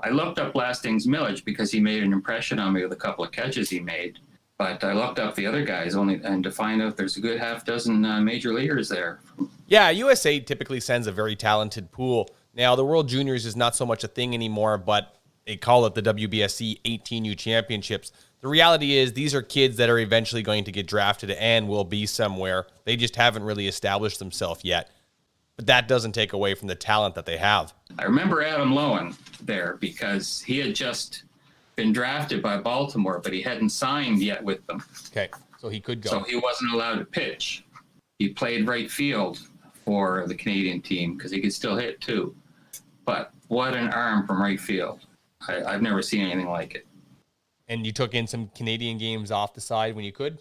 looked up Lasting's Millage because he made an impression on me with a couple of catches he made. But I looked up the other guys and to find out there's a good half dozen major leaguers there. Yeah, USA typically sends a very talented pool. Now, the World Juniors is not so much a thing anymore, but they call it the WBSC 18U Championships. The reality is these are kids that are eventually going to get drafted and will be somewhere. They just haven't really established themselves yet. But that doesn't take away from the talent that they have. I remember Adam Lowen there because he had just been drafted by Baltimore, but he hadn't signed yet with them. Okay, so he could go. So he wasn't allowed to pitch. He played right field for the Canadian team because he could still hit too. But what an arm from right field. I've never seen anything like it. And you took in some Canadian games off the side when you could?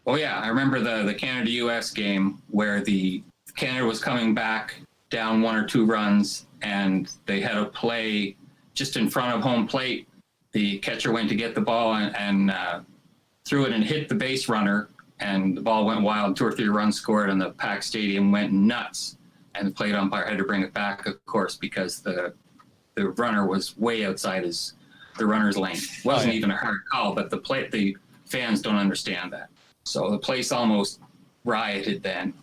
Oh, yeah. I remember the Canada-US game where the Canada was coming back down 1 or 2 runs, and they had a play just in front of home plate. The catcher went to get the ball and threw it and hit the base runner, and the ball went wild. 2 or 3 runs scored, and the packed stadium went nuts. And the plate umpire had to bring it back, of course, because the runner was way outside the runner's lane. It wasn't even a hard call, but the fans don't understand that. So the place almost rioted then.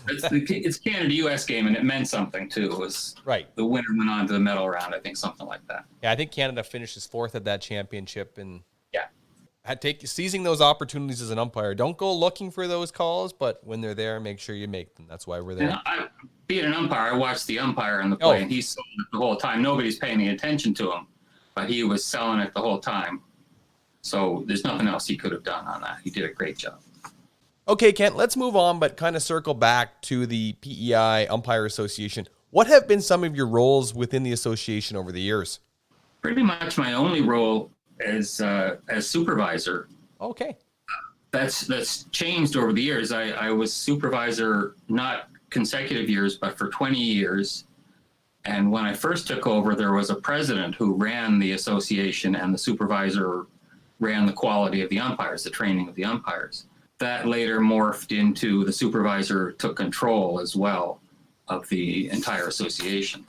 It's Canada-US game, and it meant something, too. It was right. The winner went on to the medal round, I think, something like that. Yeah, I think Canada finishes 4th at that championship. And yeah, seizing those opportunities as an umpire. Don't go looking for those calls, but when they're there, make sure you make them. That's why we're there. Being an umpire, I watched the umpire in the play, and he sold it the whole time. Nobody's paying any attention to him, but he was selling it the whole time. So there's nothing else he could have done on that. He did a great job. Okay, Kent, let's move on, but kind of circle back to the PEI Umpire Association. What have been some of your roles within the association over the years? Pretty much my only role as supervisor. Okay. That's changed over the years. I was supervisor, not consecutive years, but for 20 years. And when I first took over, there was a president who ran the association, and the supervisor ran the quality of the umpires, the training of the umpires. That later morphed into the supervisor took control as well of the entire association.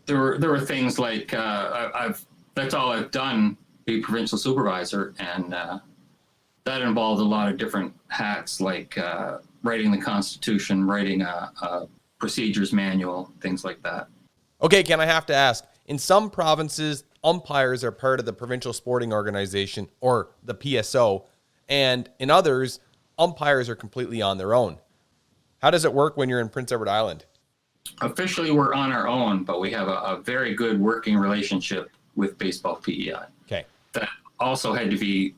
There were things like that's all I've done, be provincial supervisor, and that involved a lot of different hats, like writing the Constitution, writing a procedures manual, things like that. Okay, Ken, I have to ask. In some provinces, umpires are part of the provincial sporting organization or the PSO, and in others, umpires are completely on their own. How does it work when you're in Prince Edward Island? Officially, we're on our own, but we have a very good working relationship with Baseball PEI. Okay. That also had to be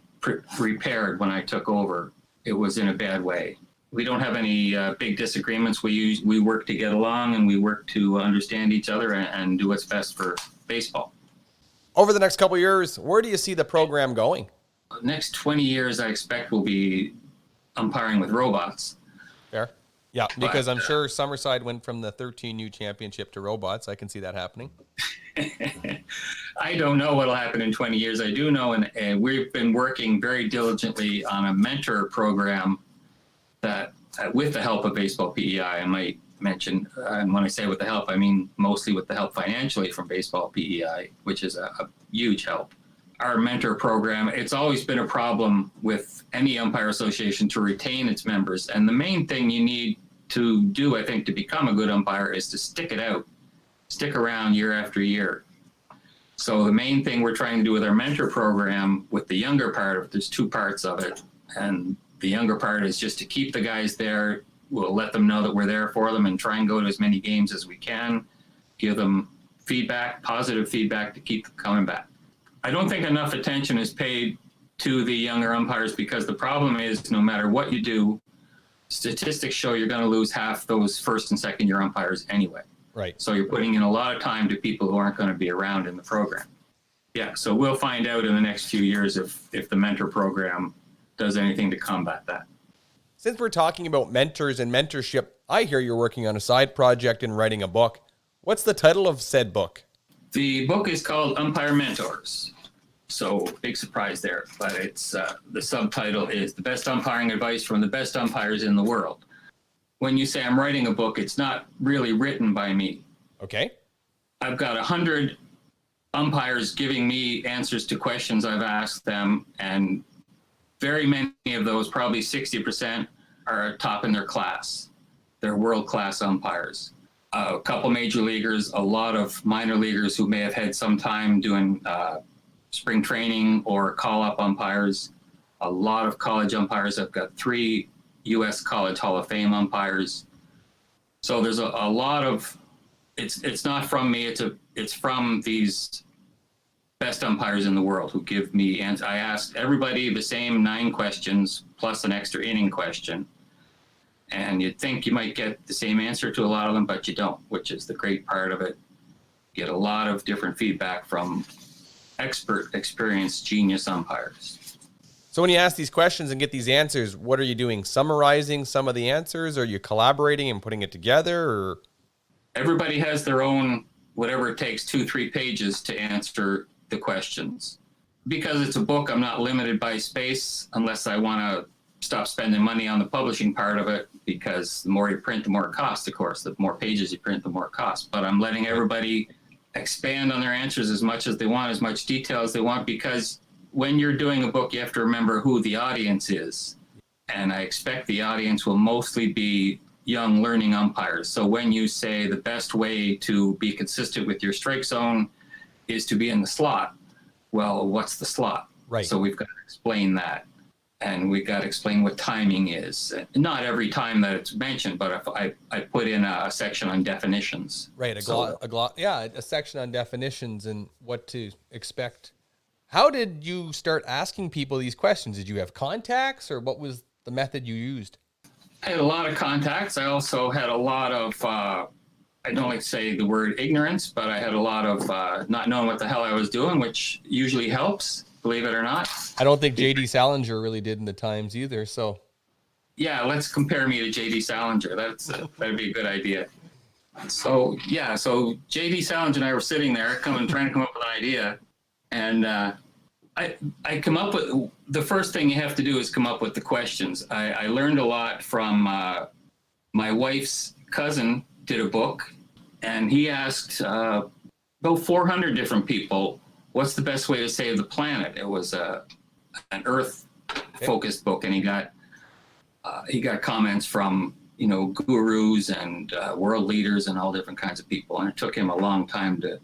repaired when I took over. It was in a bad way. We don't have any big disagreements. We work to get along, and we work to understand each other and do what's best for baseball. Over the next couple of years, where do you see the program going? The next 20 years, I expect, will be umpiring with robots. Fair. Yeah, because I'm sure Summerside went from the 13U championship to robots. I can see that happening. I don't know what will happen in 20 years. I do know, and we've been working very diligently on a mentor program that, with the help of Baseball PEI, I might mention, and when I say with the help, I mean mostly with the help financially from Baseball PEI, which is a huge help. Our mentor program, it's always been a problem with any umpire association to retain its members. And the main thing you need to do, I think, to become a good umpire is to stick it out, stick around year after year. So the main thing we're trying to do with our mentor program, with the younger part of it, there's 2 parts of it. And the younger part is just to keep the guys there. We'll let them know that we're there for them and try and go to as many games as we can, give them feedback, positive feedback to keep them coming back. I don't think enough attention is paid to the younger umpires because the problem is no matter what you do, statistics show you're going to lose half those first and second year umpires anyway. Right. So you're putting in a lot of time to people who aren't going to be around in the program. Yeah, so we'll find out in the next few years if the mentor program does anything to combat that. Since we're talking about mentors and mentorship, I hear you're working on a side project and writing a book. What's the title of said book? The book is called Umpire Mentors. So big surprise there, but it's the subtitle is The Best Umpiring Advice from the Best Umpires in the World. When you say I'm writing a book, it's not really written by me. Okay. I've got 100 umpires giving me answers to questions I've asked them, and very many of those, probably 60%, are top in their class. They're world-class umpires. A couple major leaguers, a lot of minor leaguers who may have had some time doing spring training or call-up umpires, a lot of college umpires. I've got 3 U.S. College Hall of Fame umpires. So there's a lot of, it's not from me, it's from these best umpires in the world who give me, and I asked everybody the same 9 questions plus an extra inning question. And you'd think you might get the same answer to a lot of them, but you don't, which is the great part of it. You get a lot of different feedback from expert, experienced, genius umpires. So when you ask these questions and get these answers, what are you doing? Summarizing some of the answers? Are you collaborating and putting it together? Or everybody has their own, whatever it takes, 2-3 pages to answer the questions. Because it's a book, I'm not limited by space unless I want to stop spending money on the publishing part of it, because the more you print, the more it costs, of course. The more pages you print, the more it costs. But I'm letting everybody expand on their answers as much as they want, as much detail as they want, because when you're doing a book, you have to remember who the audience is. And I expect the audience will mostly be young learning umpires. So when you say the best way to be consistent with your strike zone is to be in the slot, well, what's the slot? Right. So we've got to explain that. And we've got to explain what timing is. Not every time that it's mentioned, but if I put in a section on definitions. right, a section on definitions and what to expect. How did you start asking people these questions? Did you have contacts, or what was the method you used? I had a lot of contacts. I also had a lot of, I don't like to say the word ignorance, but I had a lot of not knowing what the hell I was doing, which usually helps, believe it or not. I don't think J.D. Salinger really did in the Times either, so. Yeah, let's compare me to J.D. Salinger. That'd be a good idea. So, yeah, so J.D. Salinger and I were sitting there trying to come up with an idea. And I come up with, the first thing you have to do is come up with the questions. I learned a lot from my wife's cousin did a book, and he asked about 400 different people, what's the best way to save the planet? It was an Earth-focused book, and he got comments from, gurus and world leaders and all different kinds of people, and it took him a long time to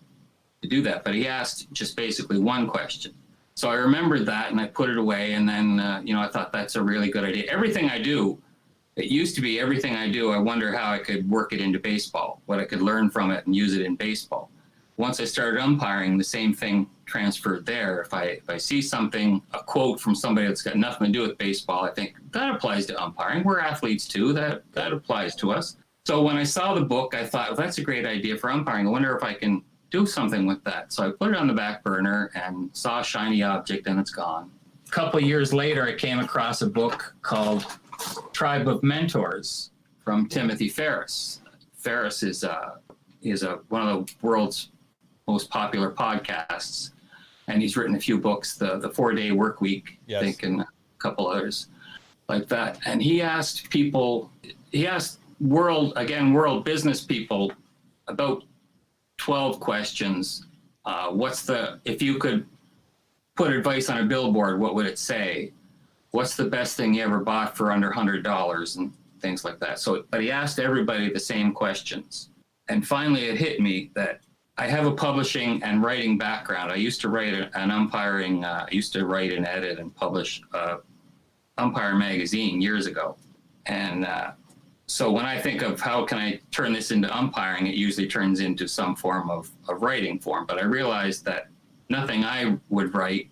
do that. But he asked just basically one question. So I remembered that, and I put it away, and then, I thought that's a really good idea. Everything I do, it used to be everything I do, I wonder how I could work it into baseball, what I could learn from it and use it in baseball. Once I started umpiring, the same thing transferred there. If I see something, a quote from somebody that's got nothing to do with baseball, I think that applies to umpiring. We're athletes too. That applies to us. So when I saw the book, I thought, well, that's a great idea for umpiring. I wonder if I can do something with that. So I put it on the back burner and saw a shiny object, and it's gone. A couple of years later, I came across a book called Tribe of Mentors from Timothy Ferriss. Ferriss is one of the world's most popular podcasts, and he's written a few books, the 4-Day Work Week, yes, I think, and a couple others like that. And he asked world business people about 12 questions. If you could put advice on a billboard, what would it say? What's the best thing you ever bought for under $100, and things like that. But he asked everybody the same questions. And finally it hit me that I have a publishing and writing background. I used to write I used to write and edit and publish Umpire magazine years ago. And so when I think of how can I turn this into umpiring, it usually turns into some form of writing form. But I realized that nothing I would write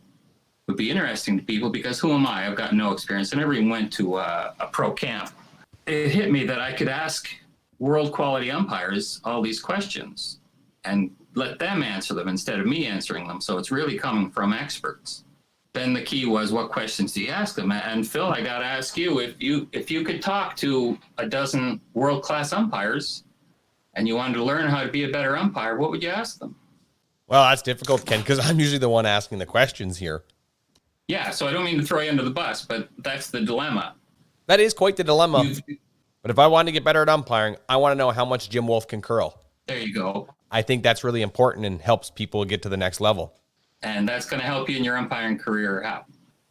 would be interesting to people, because who am I? I've got no experience. I never even went to a pro camp. It hit me that I could ask world quality umpires all these questions and let them answer them instead of me answering them. So it's really coming from experts. Then the key was, what questions do you ask them? And Phil, I got to ask you, if you could talk to a dozen world-class umpires and you wanted to learn how to be a better umpire, what would you ask them? Well, that's difficult, Ken, because I'm usually the one asking the questions here. Yeah, so I don't mean to throw you under the bus, but that's the dilemma. That is quite the dilemma. But if I want to get better at umpiring, I want to know how much Jim Wolf can curl. There you go. I think that's really important and helps people get to the next level. And that's going to help you in your umpiring career. How?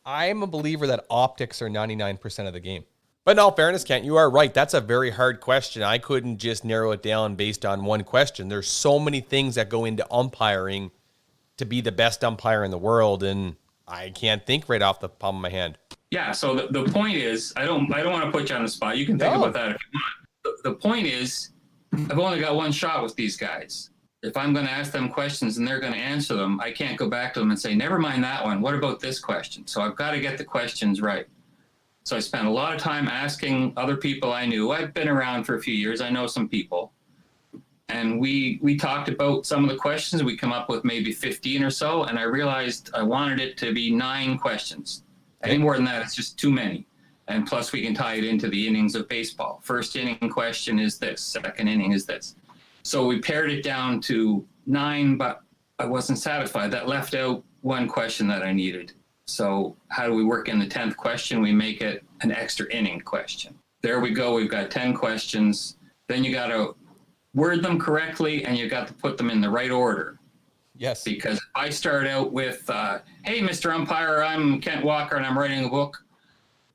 I'm a believer that optics are 99% of the game. But in all fairness, Kent, you are right. That's a very hard question. I couldn't just narrow it down based on one question. There's so many things that go into umpiring to be the best umpire in the world, and I can't think right off the palm of my hand. Yeah, so the point is, I don't want to put you on the spot. You can think about that if you want. The point is, I've only got one shot with these guys. If I'm going to ask them questions and they're going to answer them, I can't go back to them and say, never mind that one. What about this question? So I've got to get the questions right. So I spent a lot of time asking other people I knew. I've been around for a few years. I know some people. And we talked about some of the questions. We come up with maybe 15 or so. And I realized I wanted it to be 9 questions. Any more than that, it's just too many. And plus, we can tie it into the innings of baseball. First inning question is this. Second inning is this. So we pared it down to 9, but I wasn't satisfied. That left out one question that I needed. So how do we work in the 10th question? We make it an extra inning question. There we go. We've got 10 questions. Then you got to word them correctly, and you got to put them in the right order. Yes. Because if I start out with, hey, Mr. Umpire, I'm Kent Walker, and I'm writing a book.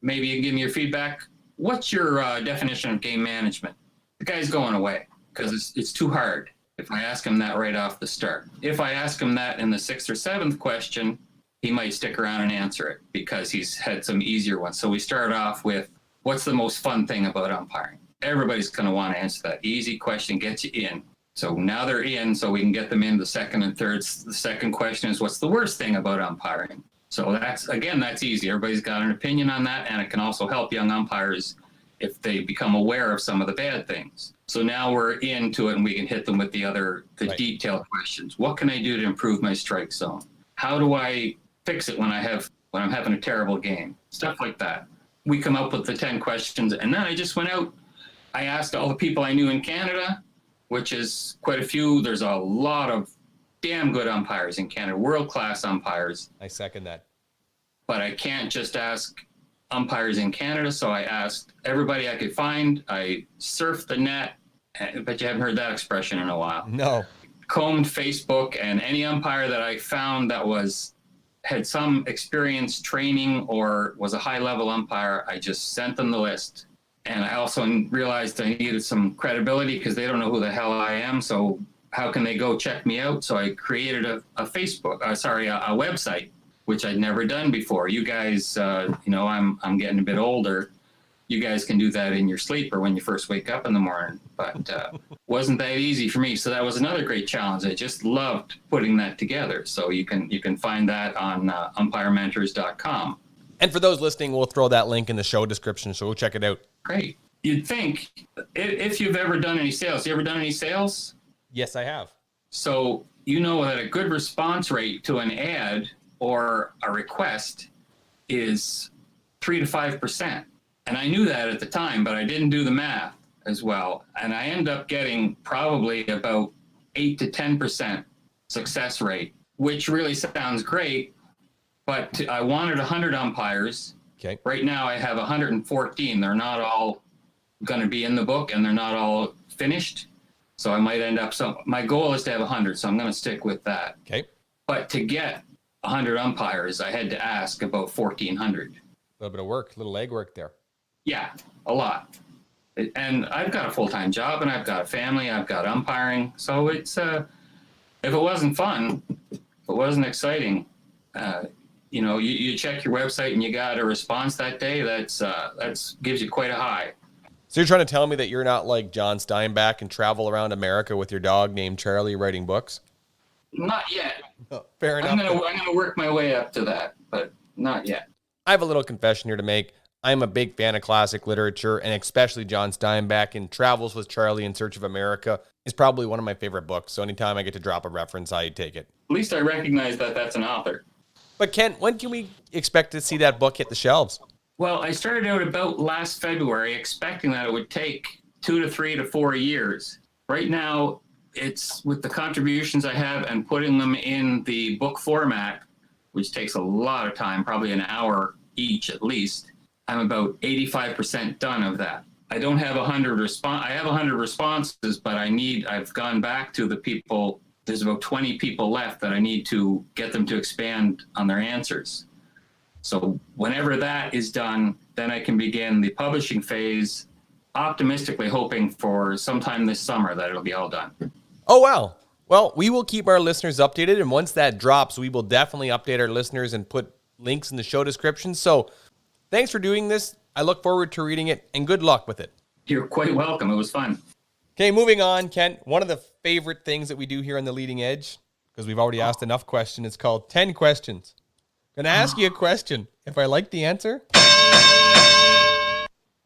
Maybe you can give me your feedback. What's your definition of game management? The guy's going away because it's too hard if I ask him that right off the start. If I ask him that in the 6th or 7th question, he might stick around and answer it because he's had some easier ones. So we start off with, what's the most fun thing about umpiring? Everybody's going to want to answer that. Easy question gets you in. So now they're in, so we can get them in the 2nd and 3rd. The second question is, what's the worst thing about umpiring? So that's easy. Everybody's got an opinion on that, and it can also help young umpires if they become aware of some of the bad things. So now we're into it, and we can hit them with the right. detailed questions. What can I do to improve my strike zone? How do I fix it when I'm having a terrible game? Stuff like that. We come up with the 10 questions, and then I just went out. I asked all the people I knew in Canada, which is quite a few. There's a lot of damn good umpires in Canada, world-class umpires. I second that. But I can't just ask umpires in Canada, so I asked everybody I could find. I surfed the net, but you haven't heard that expression in a while. No. Combed Facebook, and any umpire that I found that had some experience training or was a high-level umpire, I just sent them the list. And I also realized I needed some credibility because they don't know who the hell I am. So how can they go check me out? So I created a website, which I'd never done before. You guys, I'm getting a bit older. You guys can do that in your sleep or when you first wake up in the morning. But wasn't that easy for me. So that was another great challenge. I just loved putting that together. So you can find that on umpirementors.com. And for those listening, we'll throw that link in the show description, so go check it out. Great. You'd think, if you've ever done any sales, you ever done any sales? Yes, I have. So you know that a good response rate to an ad or a request is 3 to 5%. And I knew that at the time, but I didn't do the math as well. And I end up getting probably about 8 to 10% success rate, which really sounds great. But I wanted 100 umpires. Okay. Right now I have 114. They're not all going to be in the book, and they're not all finished. So I might end up my goal is to have 100, so I'm going to stick with that. Okay. But to get 100 umpires, I had to ask about 1,400. A little bit of work, a little legwork there. Yeah, a lot. And I've got a full-time job, and I've got a family. I've got umpiring. So it's if it wasn't fun, if it wasn't exciting, you check your website and you got a response that day, that's gives you quite a high. So you're trying to tell me that you're not like John Steinbeck and travel around America with your dog named Charlie writing books? Not yet. Oh, fair enough. I'm gonna work my way up to that, but not yet. I have a little confession here to make. I'm a big fan of classic literature, and especially John Steinbeck, and Travels with Charlie in Search of America is probably one of my favorite books. So anytime I get to drop a reference, I take it. At least I recognize that that's an author. But Ken, when can we expect to see that book hit the shelves? Well, I started out about last February expecting that it would take 2 to 3 to 4 years. Right now, it's with the contributions I have and putting them in the book format, which takes a lot of time, probably an hour each at least. I'm about 85% done of that. I don't have 100 I have 100 responses, but I've gone back to the people. There's about 20 people left that I need to get them to expand on their answers. So whenever that is done, then I can begin the publishing phase, optimistically hoping for sometime this summer that it'll be all done. Oh, wow. Well, we will keep our listeners updated, and once that drops, we will definitely update our listeners and put links in the show description. So thanks for doing this. I look forward to reading it, and good luck with it. You're quite welcome. It was fun. Okay, moving on, Kent. One of the favorite things that we do here on The Leading Edge, because we've already asked enough questions, it's called 10 questions. I'm going to ask you a question. If I like the answer,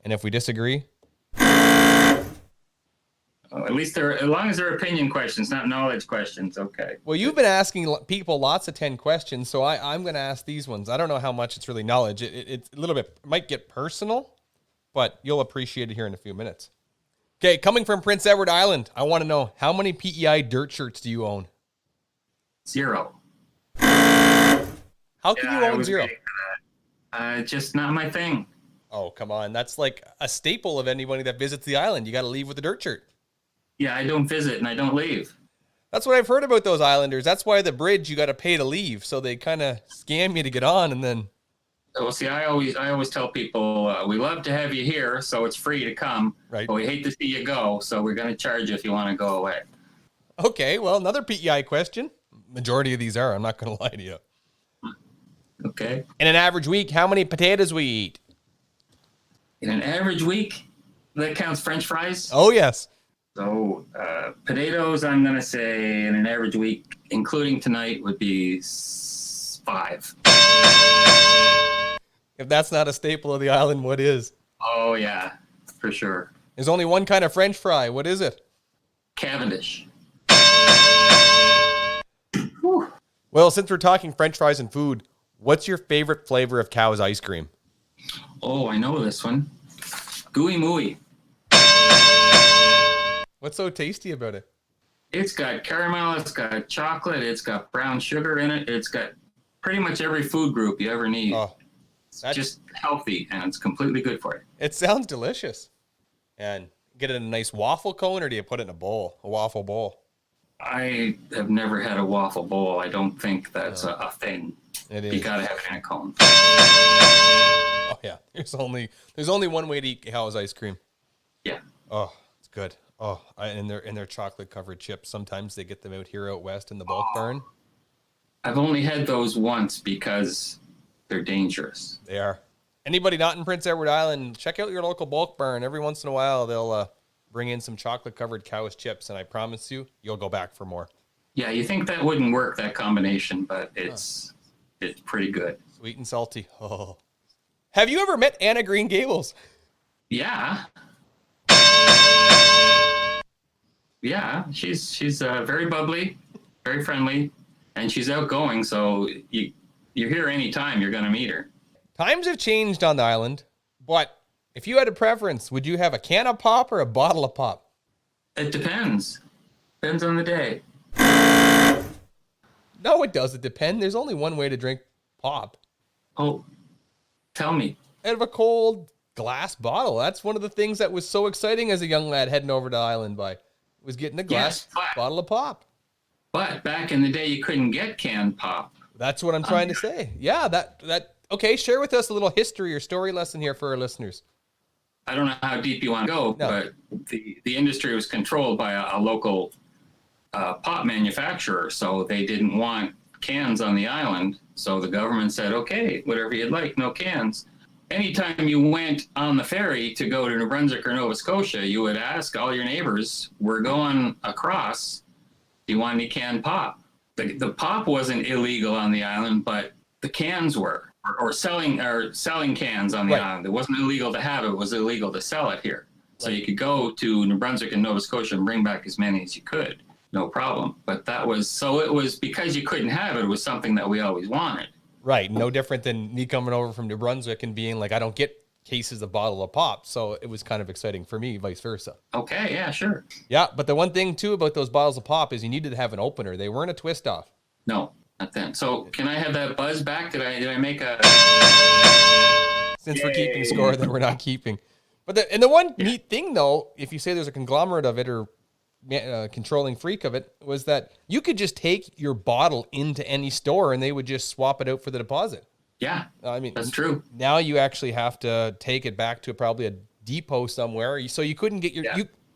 and if we disagree, At least as long as they're opinion questions, not knowledge questions. Okay. Well, you've been asking people lots of 10 questions, so I'm going to ask these ones. I don't know how much it's really knowledge. It's a little bit, it might get personal, but you'll appreciate it here in a few minutes. Okay, coming from Prince Edward Island, I want to know, how many PEI dirt shirts do you own? 0. How can you own 0? Just not my thing. Oh, come on. That's like a staple of anybody that visits the island. You got to leave with a dirt shirt. Yeah, I don't visit and I don't leave. That's what I've heard about those islanders. That's why the bridge, you got to pay to leave. So they kind of scam you to get on, and then... Well, see, I always tell people, we love to have you here, so it's free to come. Right. But we hate to see you go, so we're going to charge you if you want to go away. Okay, well, another PEI question. Majority of these are. I'm not going to lie to you. Okay. In an average week, how many potatoes we eat? In an average week, that counts French fries? Oh, yes. So potatoes, I'm going to say in an average week, including tonight, would be 5. If that's not a staple of the island, what is? Oh, yeah, for sure. There's only one kind of French fry. What is it? Cavendish. Well, since we're talking French fries and food, what's your favorite flavor of Cow's ice cream? Oh, I know this one. Gooey Mooey. What's so tasty about it? It's got caramel, it's got chocolate, it's got brown sugar in it. It's got pretty much every food group you ever need. Oh, it's just healthy, and it's completely good for you. It sounds delicious. And get it in a nice waffle cone, or do you put it in a bowl, a waffle bowl? I have never had a waffle bowl. I don't think that's a thing. It is. You gotta have it in a cone. Oh yeah, there's only one way to eat Cow's ice cream. Yeah. Oh, it's good. Oh, and their chocolate covered chips. Sometimes they get them out here out west in the bulk barn. I've only had those once because they're dangerous. They are. Anybody not in Prince Edward Island, check out your local bulk barn. Every once in a while, they'll bring in some chocolate covered Cow's chips, and I promise you, you'll go back for more. Yeah, you think that wouldn't work, that combination, but it's pretty good. Sweet and salty. Oh. Have you ever met Anna Green Gables? Yeah. Yeah, she's very bubbly, very friendly, and she's outgoing. So you're here anytime you're going to meet her. Times have changed on the island, but if you had a preference, would you have a can of pop or a bottle of pop? It depends. Depends on the day. No, it doesn't depend. There's only one way to drink pop. Oh, tell me. Out of a cold glass bottle. That's one of the things that was so exciting as a young lad heading over to Island by. Was getting a glass bottle of pop. But back in the day, you couldn't get canned pop. That's what I'm trying to say. Yeah, that. Okay, share with us a little history or story lesson here for our listeners. I don't know how deep you want to go, but the industry was controlled by a local pop manufacturer, so they didn't want cans on the island. So the government said, okay, whatever you'd like, no cans. Anytime you went on the ferry to go to New Brunswick or Nova Scotia, you would ask all your neighbors, we're going across, do you want any canned pop? The pop wasn't illegal on the island, but the cans were, or selling cans on the island. It wasn't illegal to have it, it was illegal to sell it here. So you could go to New Brunswick and Nova Scotia and bring back as many as you could, no problem. But it was because you couldn't have it, it was something that we always wanted. Right, no different than me coming over from New Brunswick and being like, I don't get cases of bottle of pop. So it was kind of exciting for me, vice versa. Okay, yeah, sure. Yeah, but the one thing too about those bottles of pop is you needed to have an opener. They weren't a twist off. No, not then. So can I have that buzz back? Did I make a... Since we're keeping score that we're not keeping. But the one neat thing though, if you say there's a conglomerate of it or controlling freak of it, was that you could just take your bottle into any store and they would just swap it out for the deposit. Yeah, I mean, that's true. Now you actually have to take it back to probably a depot somewhere. So you couldn't get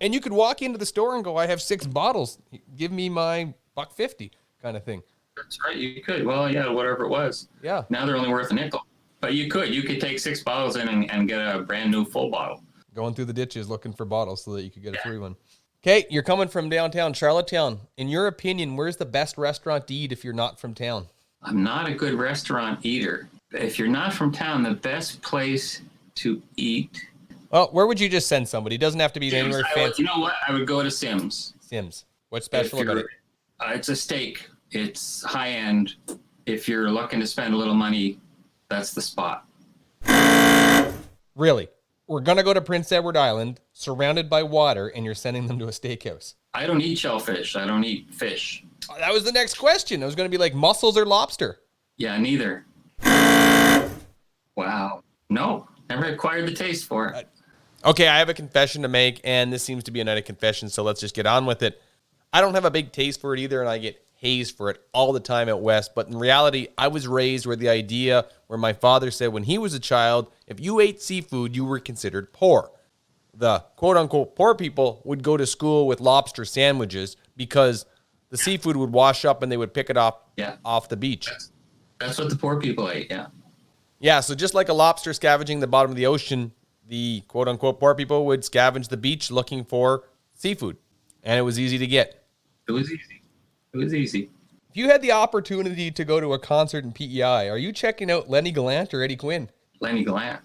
and you could walk into the store and go, I have 6 bottles. Give me my $1.50 kind of thing. That's right. You could. Well, yeah, whatever it was. Yeah. Now they're only worth a nickel. But you could take 6 bottles in and get a brand new full bottle. Going through the ditches looking for bottles so that you could get a free one. Okay, you're coming from downtown Charlottetown. In your opinion, where's the best restaurant to eat if you're not from town? I'm not a good restaurant eater. If you're not from town, the best place to eat... Well, where would you just send somebody? It doesn't have to be anywhere fancy. You know what? I would go to Sims. Sims. What's special about it? It's a steak. It's high-end. If you're looking to spend a little money, that's the spot. Really? We're going to go to Prince Edward Island, surrounded by water, and you're sending them to a steakhouse. I don't eat shellfish. I don't eat fish. Oh, that was the next question. It was going to be like mussels or lobster. Yeah, neither. Wow. No, never acquired the taste for it. Okay, I have a confession to make, and this seems to be a night of confessions, so let's just get on with it. I don't have a big taste for it either, and I get hazed for it all the time out west, but in reality, I was raised where the idea where my father said when he was a child, if you ate seafood, you were considered poor. The quote-unquote poor people would go to school with lobster sandwiches because the seafood would wash up and they would pick it off the beach. That's what the poor people ate, yeah. Yeah, so just like a lobster scavenging the bottom of the ocean, the quote-unquote poor people would scavenge the beach looking for seafood, and it was easy to get. It was easy. If you had the opportunity to go to a concert in PEI, are you checking out Lenny Gallant or Eddie Quinn? Lenny Gallant.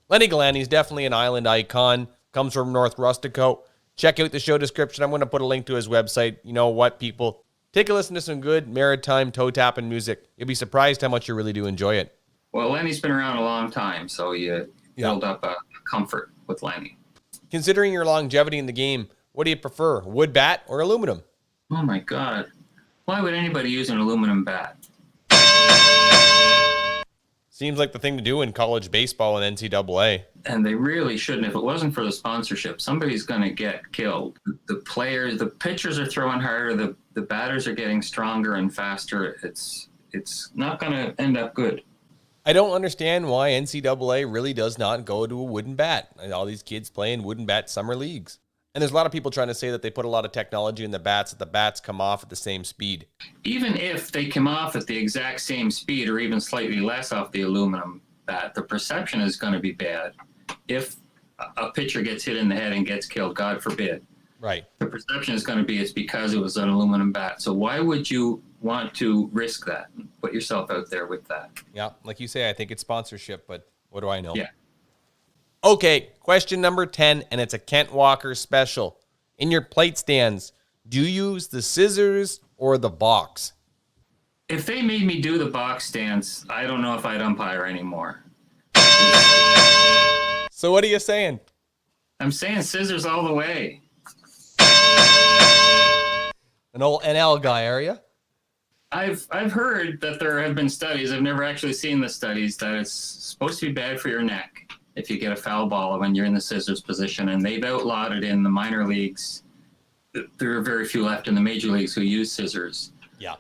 Lenny Gallant, he's definitely an island icon, comes from North Rustico. Check out the show description. I'm going to put a link to his website. You know what, people? Take a listen to some good maritime toe-tapping music. You'll be surprised how much you really do enjoy it. Well, Lenny's been around a long time, so you build up a comfort with Lenny. Considering your longevity in the game, what do you prefer, wood bat or aluminum? Oh, my God. Why would anybody use an aluminum bat? Seems like the thing to do in college baseball and NCAA. And they really shouldn't. If it wasn't for the sponsorship, somebody's going to get killed. The pitchers are throwing harder. The batters are getting stronger and faster. It's not going to end up good. I don't understand why NCAA really does not go to a wooden bat. All these kids playing wooden bat summer leagues. And there's a lot of people trying to say that they put a lot of technology in the bats, that the bats come off at the same speed. Even if they come off at the exact same speed or even slightly less off the aluminum bat, the perception is going to be bad. If a pitcher gets hit in the head and gets killed, God forbid. Right. The perception is going to be it's because it was an aluminum bat. So why would you want to risk that? Put yourself out there with that. Yeah, like you say, I think it's sponsorship, but what do I know? Yeah. Okay, question number 10, and it's a Kent Walker special. In your plate stands, do you use the scissors or the box? If they made me do the box stance, I don't know if I'd umpire anymore. So what are you saying? I'm saying scissors all the way. An old NL guy, are you? I've heard that there have been studies, I've never actually seen the studies, that it's supposed to be bad for your neck if you get a foul ball when you're in the scissors position, and they've outlawed it in the minor leagues. There are very few left in the major leagues who use scissors. Yeah.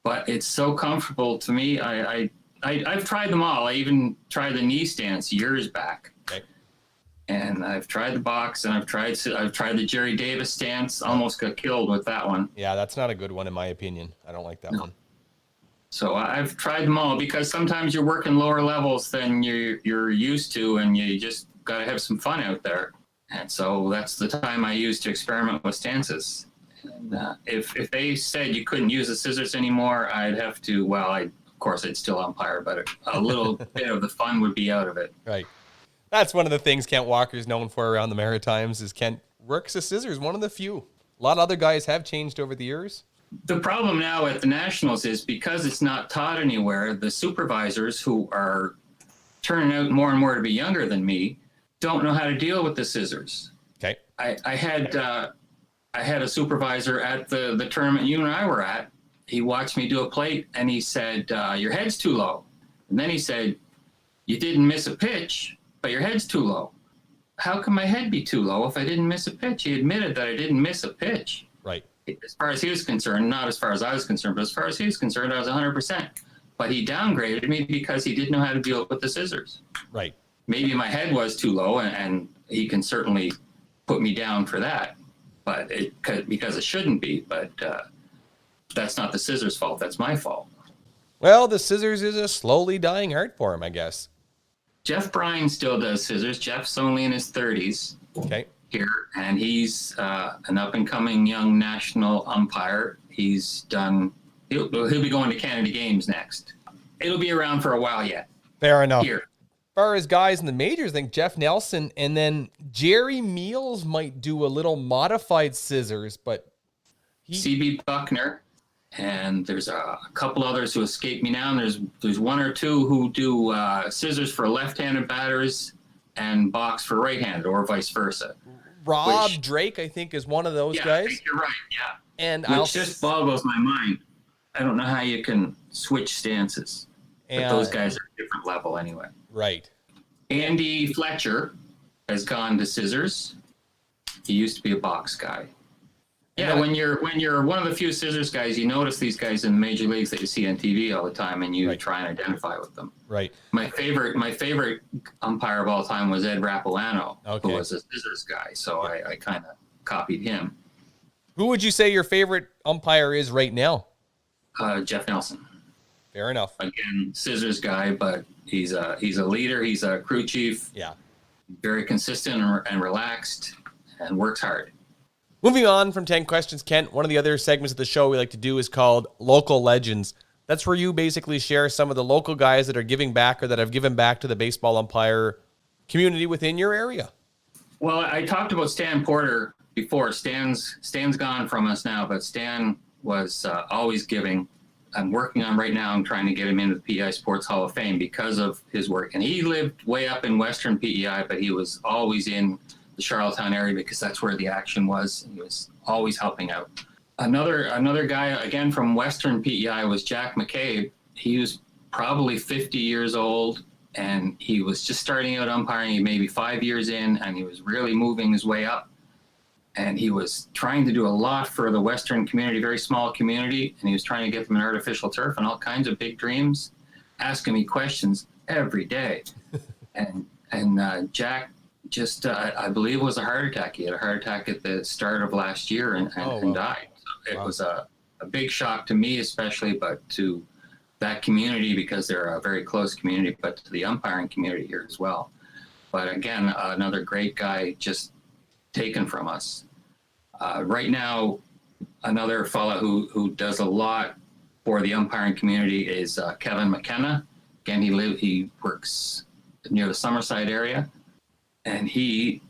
But it's so comfortable to me. I've tried them all. I even tried the knee stance years back. Okay. And I've tried the box, and I've tried the Jerry Davis stance. Almost got killed with that one. Yeah, that's not a good one in my opinion. I don't like that one. So I've tried them all because sometimes you're working lower levels than you're used to, and you just got to have some fun out there. And so that's the time I use to experiment with stances. And if they said you couldn't use the scissors anymore, I'd have to. Well, of course I'd still umpire, but a little bit of the fun would be out of it. Right. That's one of the things Kent Walker's known for around the Maritimes is Kent works the scissors, one of the few. A lot of other guys have changed over the years. The problem now at the Nationals is because it's not taught anywhere, the supervisors who are turning out more and more to be younger than me, don't know how to deal with the scissors. Okay. I had a supervisor at the tournament you and I were at. He watched me do a plate and he said, your head's too low. And then he said, you didn't miss a pitch, but your head's too low. How can my head be too low if I didn't miss a pitch? He admitted that I didn't miss a pitch. Right. As far as he was concerned, not as far as I was concerned, but as far as he was concerned, I was 100%. But he downgraded me because he didn't know how to deal with the scissors. Right. Maybe my head was too low, and he can certainly put me down for that. But because it shouldn't be. But that's not the scissors' fault. That's my fault. Well, the scissors is a slowly dying art form, I guess. Jeff Bryan still does scissors. Jeff's only in his 30s. Okay. Here, and he's an up-and-coming young national umpire. He'll be going to Canada Games next. It'll be around for a while yet. Fair enough. Here. As far as guys in the majors, I think Jeff Nelson and then Jerry Meals might do a little modified scissors, but CB Buckner, and there's a couple others who escape me now. And there's one or two who do scissors for left-handed batters and box for right-handed, or vice versa. Rob Drake, I think, is one of those guys. I think you're right. Yeah, and which just boggles my mind. I don't know how you can switch stances, but those guys are a different level anyway. Right. Andy Fletcher has gone to scissors. He used to be a box guy. Yeah, when you're one of the few scissors guys, you notice these guys in the major leagues that you see on TV all the time, and you try and identify with them. Right. My favorite umpire of all time was Ed Rapolano, who was a scissors guy. So I kind of copied him. Who would you say your favorite umpire is right now? Jeff Nelson. Fair enough. Again, scissors guy, but he's a leader. He's a crew chief. Yeah. Very consistent and relaxed, and works hard. Moving on from 10 questions, Kent, one of the other segments of the show we like to do is called Local Legends. That's where you basically share some of the local guys that are giving back or that have given back to the baseball umpire community within your area. Well, I talked about Stan Porter before. Stan's gone from us now, but Stan was always giving. I'm working on right now. I'm trying to get him into the PEI Sports Hall of Fame because of his work. And he lived way up in Western PEI, but he was always in the Charlottetown area because that's where the action was. And he was always helping out. Another guy, again, from Western PEI was Jack McCabe. He was probably 50 years old, and he was just starting out umpiring, maybe 5 years in, and he was really moving his way up. And he was trying to do a lot for the Western community, very small community, and he was trying to get them an artificial turf and all kinds of big dreams, asking me questions every day. and Jack just, I believe, was a heart attack. He had a heart attack at the start of last year and died. So it was a big shock to me, especially, but to that community because they're a very close community, but to the umpiring community here as well. But again, another great guy just taken from us. Right now, another fellow who does a lot for the umpiring community is Kevin McKenna. Again, he works near the Summerside area, and he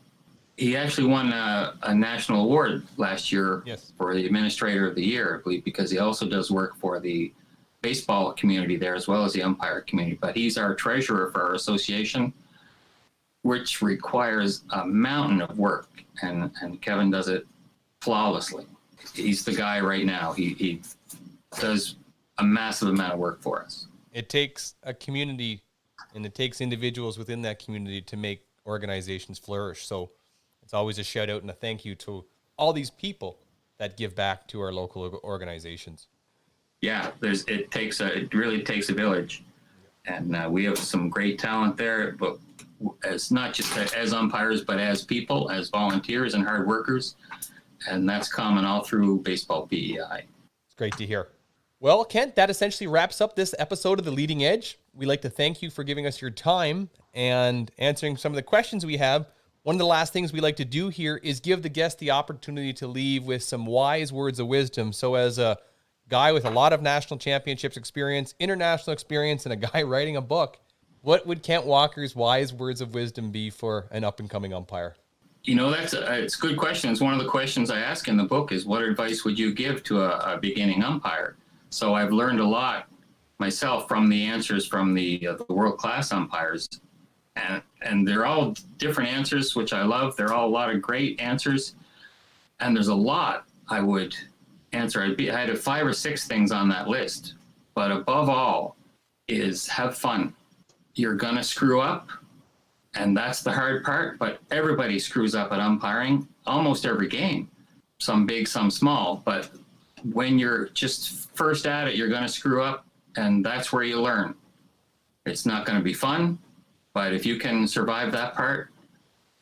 actually won a national award last year for the Administrator of the Year, I believe, because he also does work for the baseball community there as well as the umpire community. But he's our treasurer for our association, which requires a mountain of work, and Kevin does it flawlessly. He's the guy right now. He does a massive amount of work for us. It takes a community, and it takes individuals within that community to make organizations flourish. So it's always a shout out and a thank you to all these people that give back to our local organizations. Yeah, it really takes a village, and we have some great talent there, but as not just as umpires, but as people, as volunteers and hard workers. And that's common all through baseball PEI. It's great to hear. Well, Kent, that essentially wraps up this episode of The Leading Edge. We'd like to thank you for giving us your time and answering some of the questions we have. One of the last things we like to do here is give the guest the opportunity to leave with some wise words of wisdom. So as a guy with a lot of national championships experience, international experience, and a guy writing a book, what would Kent Walker's wise words of wisdom be for an up-and-coming umpire? You know, it's a good question. It's one of the questions I ask in the book is, what advice would you give to a beginning umpire? So I've learned a lot myself from the answers from the world-class umpires. and they're all different answers, which I love. They're all a lot of great answers, and there's a lot I would answer. I had 5 or 6 things on that list, but above all is have fun. You're gonna screw up, and that's the hard part, but everybody screws up at umpiring almost every game, some big, some small, but when you're just first at it, you're gonna screw up, and that's where you learn. It's not gonna be fun, but if you can survive that part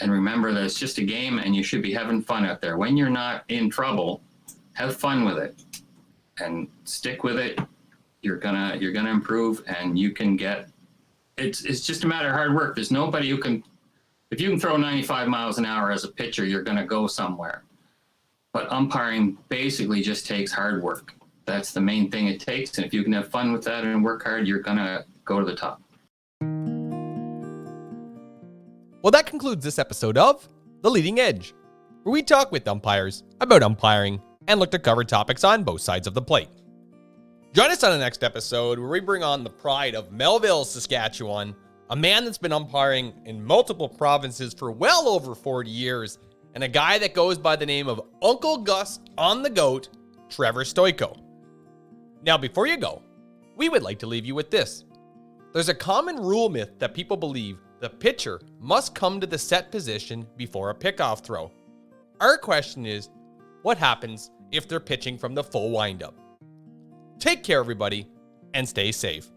and remember that it's just a game and you should be having fun out there. When you're not in trouble, have fun with it and stick with it. You're gonna improve, and you can get. It's just a matter of hard work. There's nobody who can. If you can throw 95 miles an hour as a pitcher, you're gonna go somewhere. But umpiring basically just takes hard work. That's the main thing it takes. And if you can have fun with that and work hard, you're gonna go to the top. Well, that concludes this episode of The Leading Edge, where we talk with umpires about umpiring and look to cover topics on both sides of the plate. Join us on the next episode where we bring on the pride of Melville, Saskatchewan, a man that's been umpiring in multiple provinces for well over 40 years, and a guy that goes by the name of Uncle Gus on the Goat, Trevor Stoyko. Now, before you go, we would like to leave you with this. There's a common rule myth that people believe the pitcher must come to the set position before a pickoff throw. Our question is, what happens if they're pitching from the full windup? Take care, everybody, and stay safe.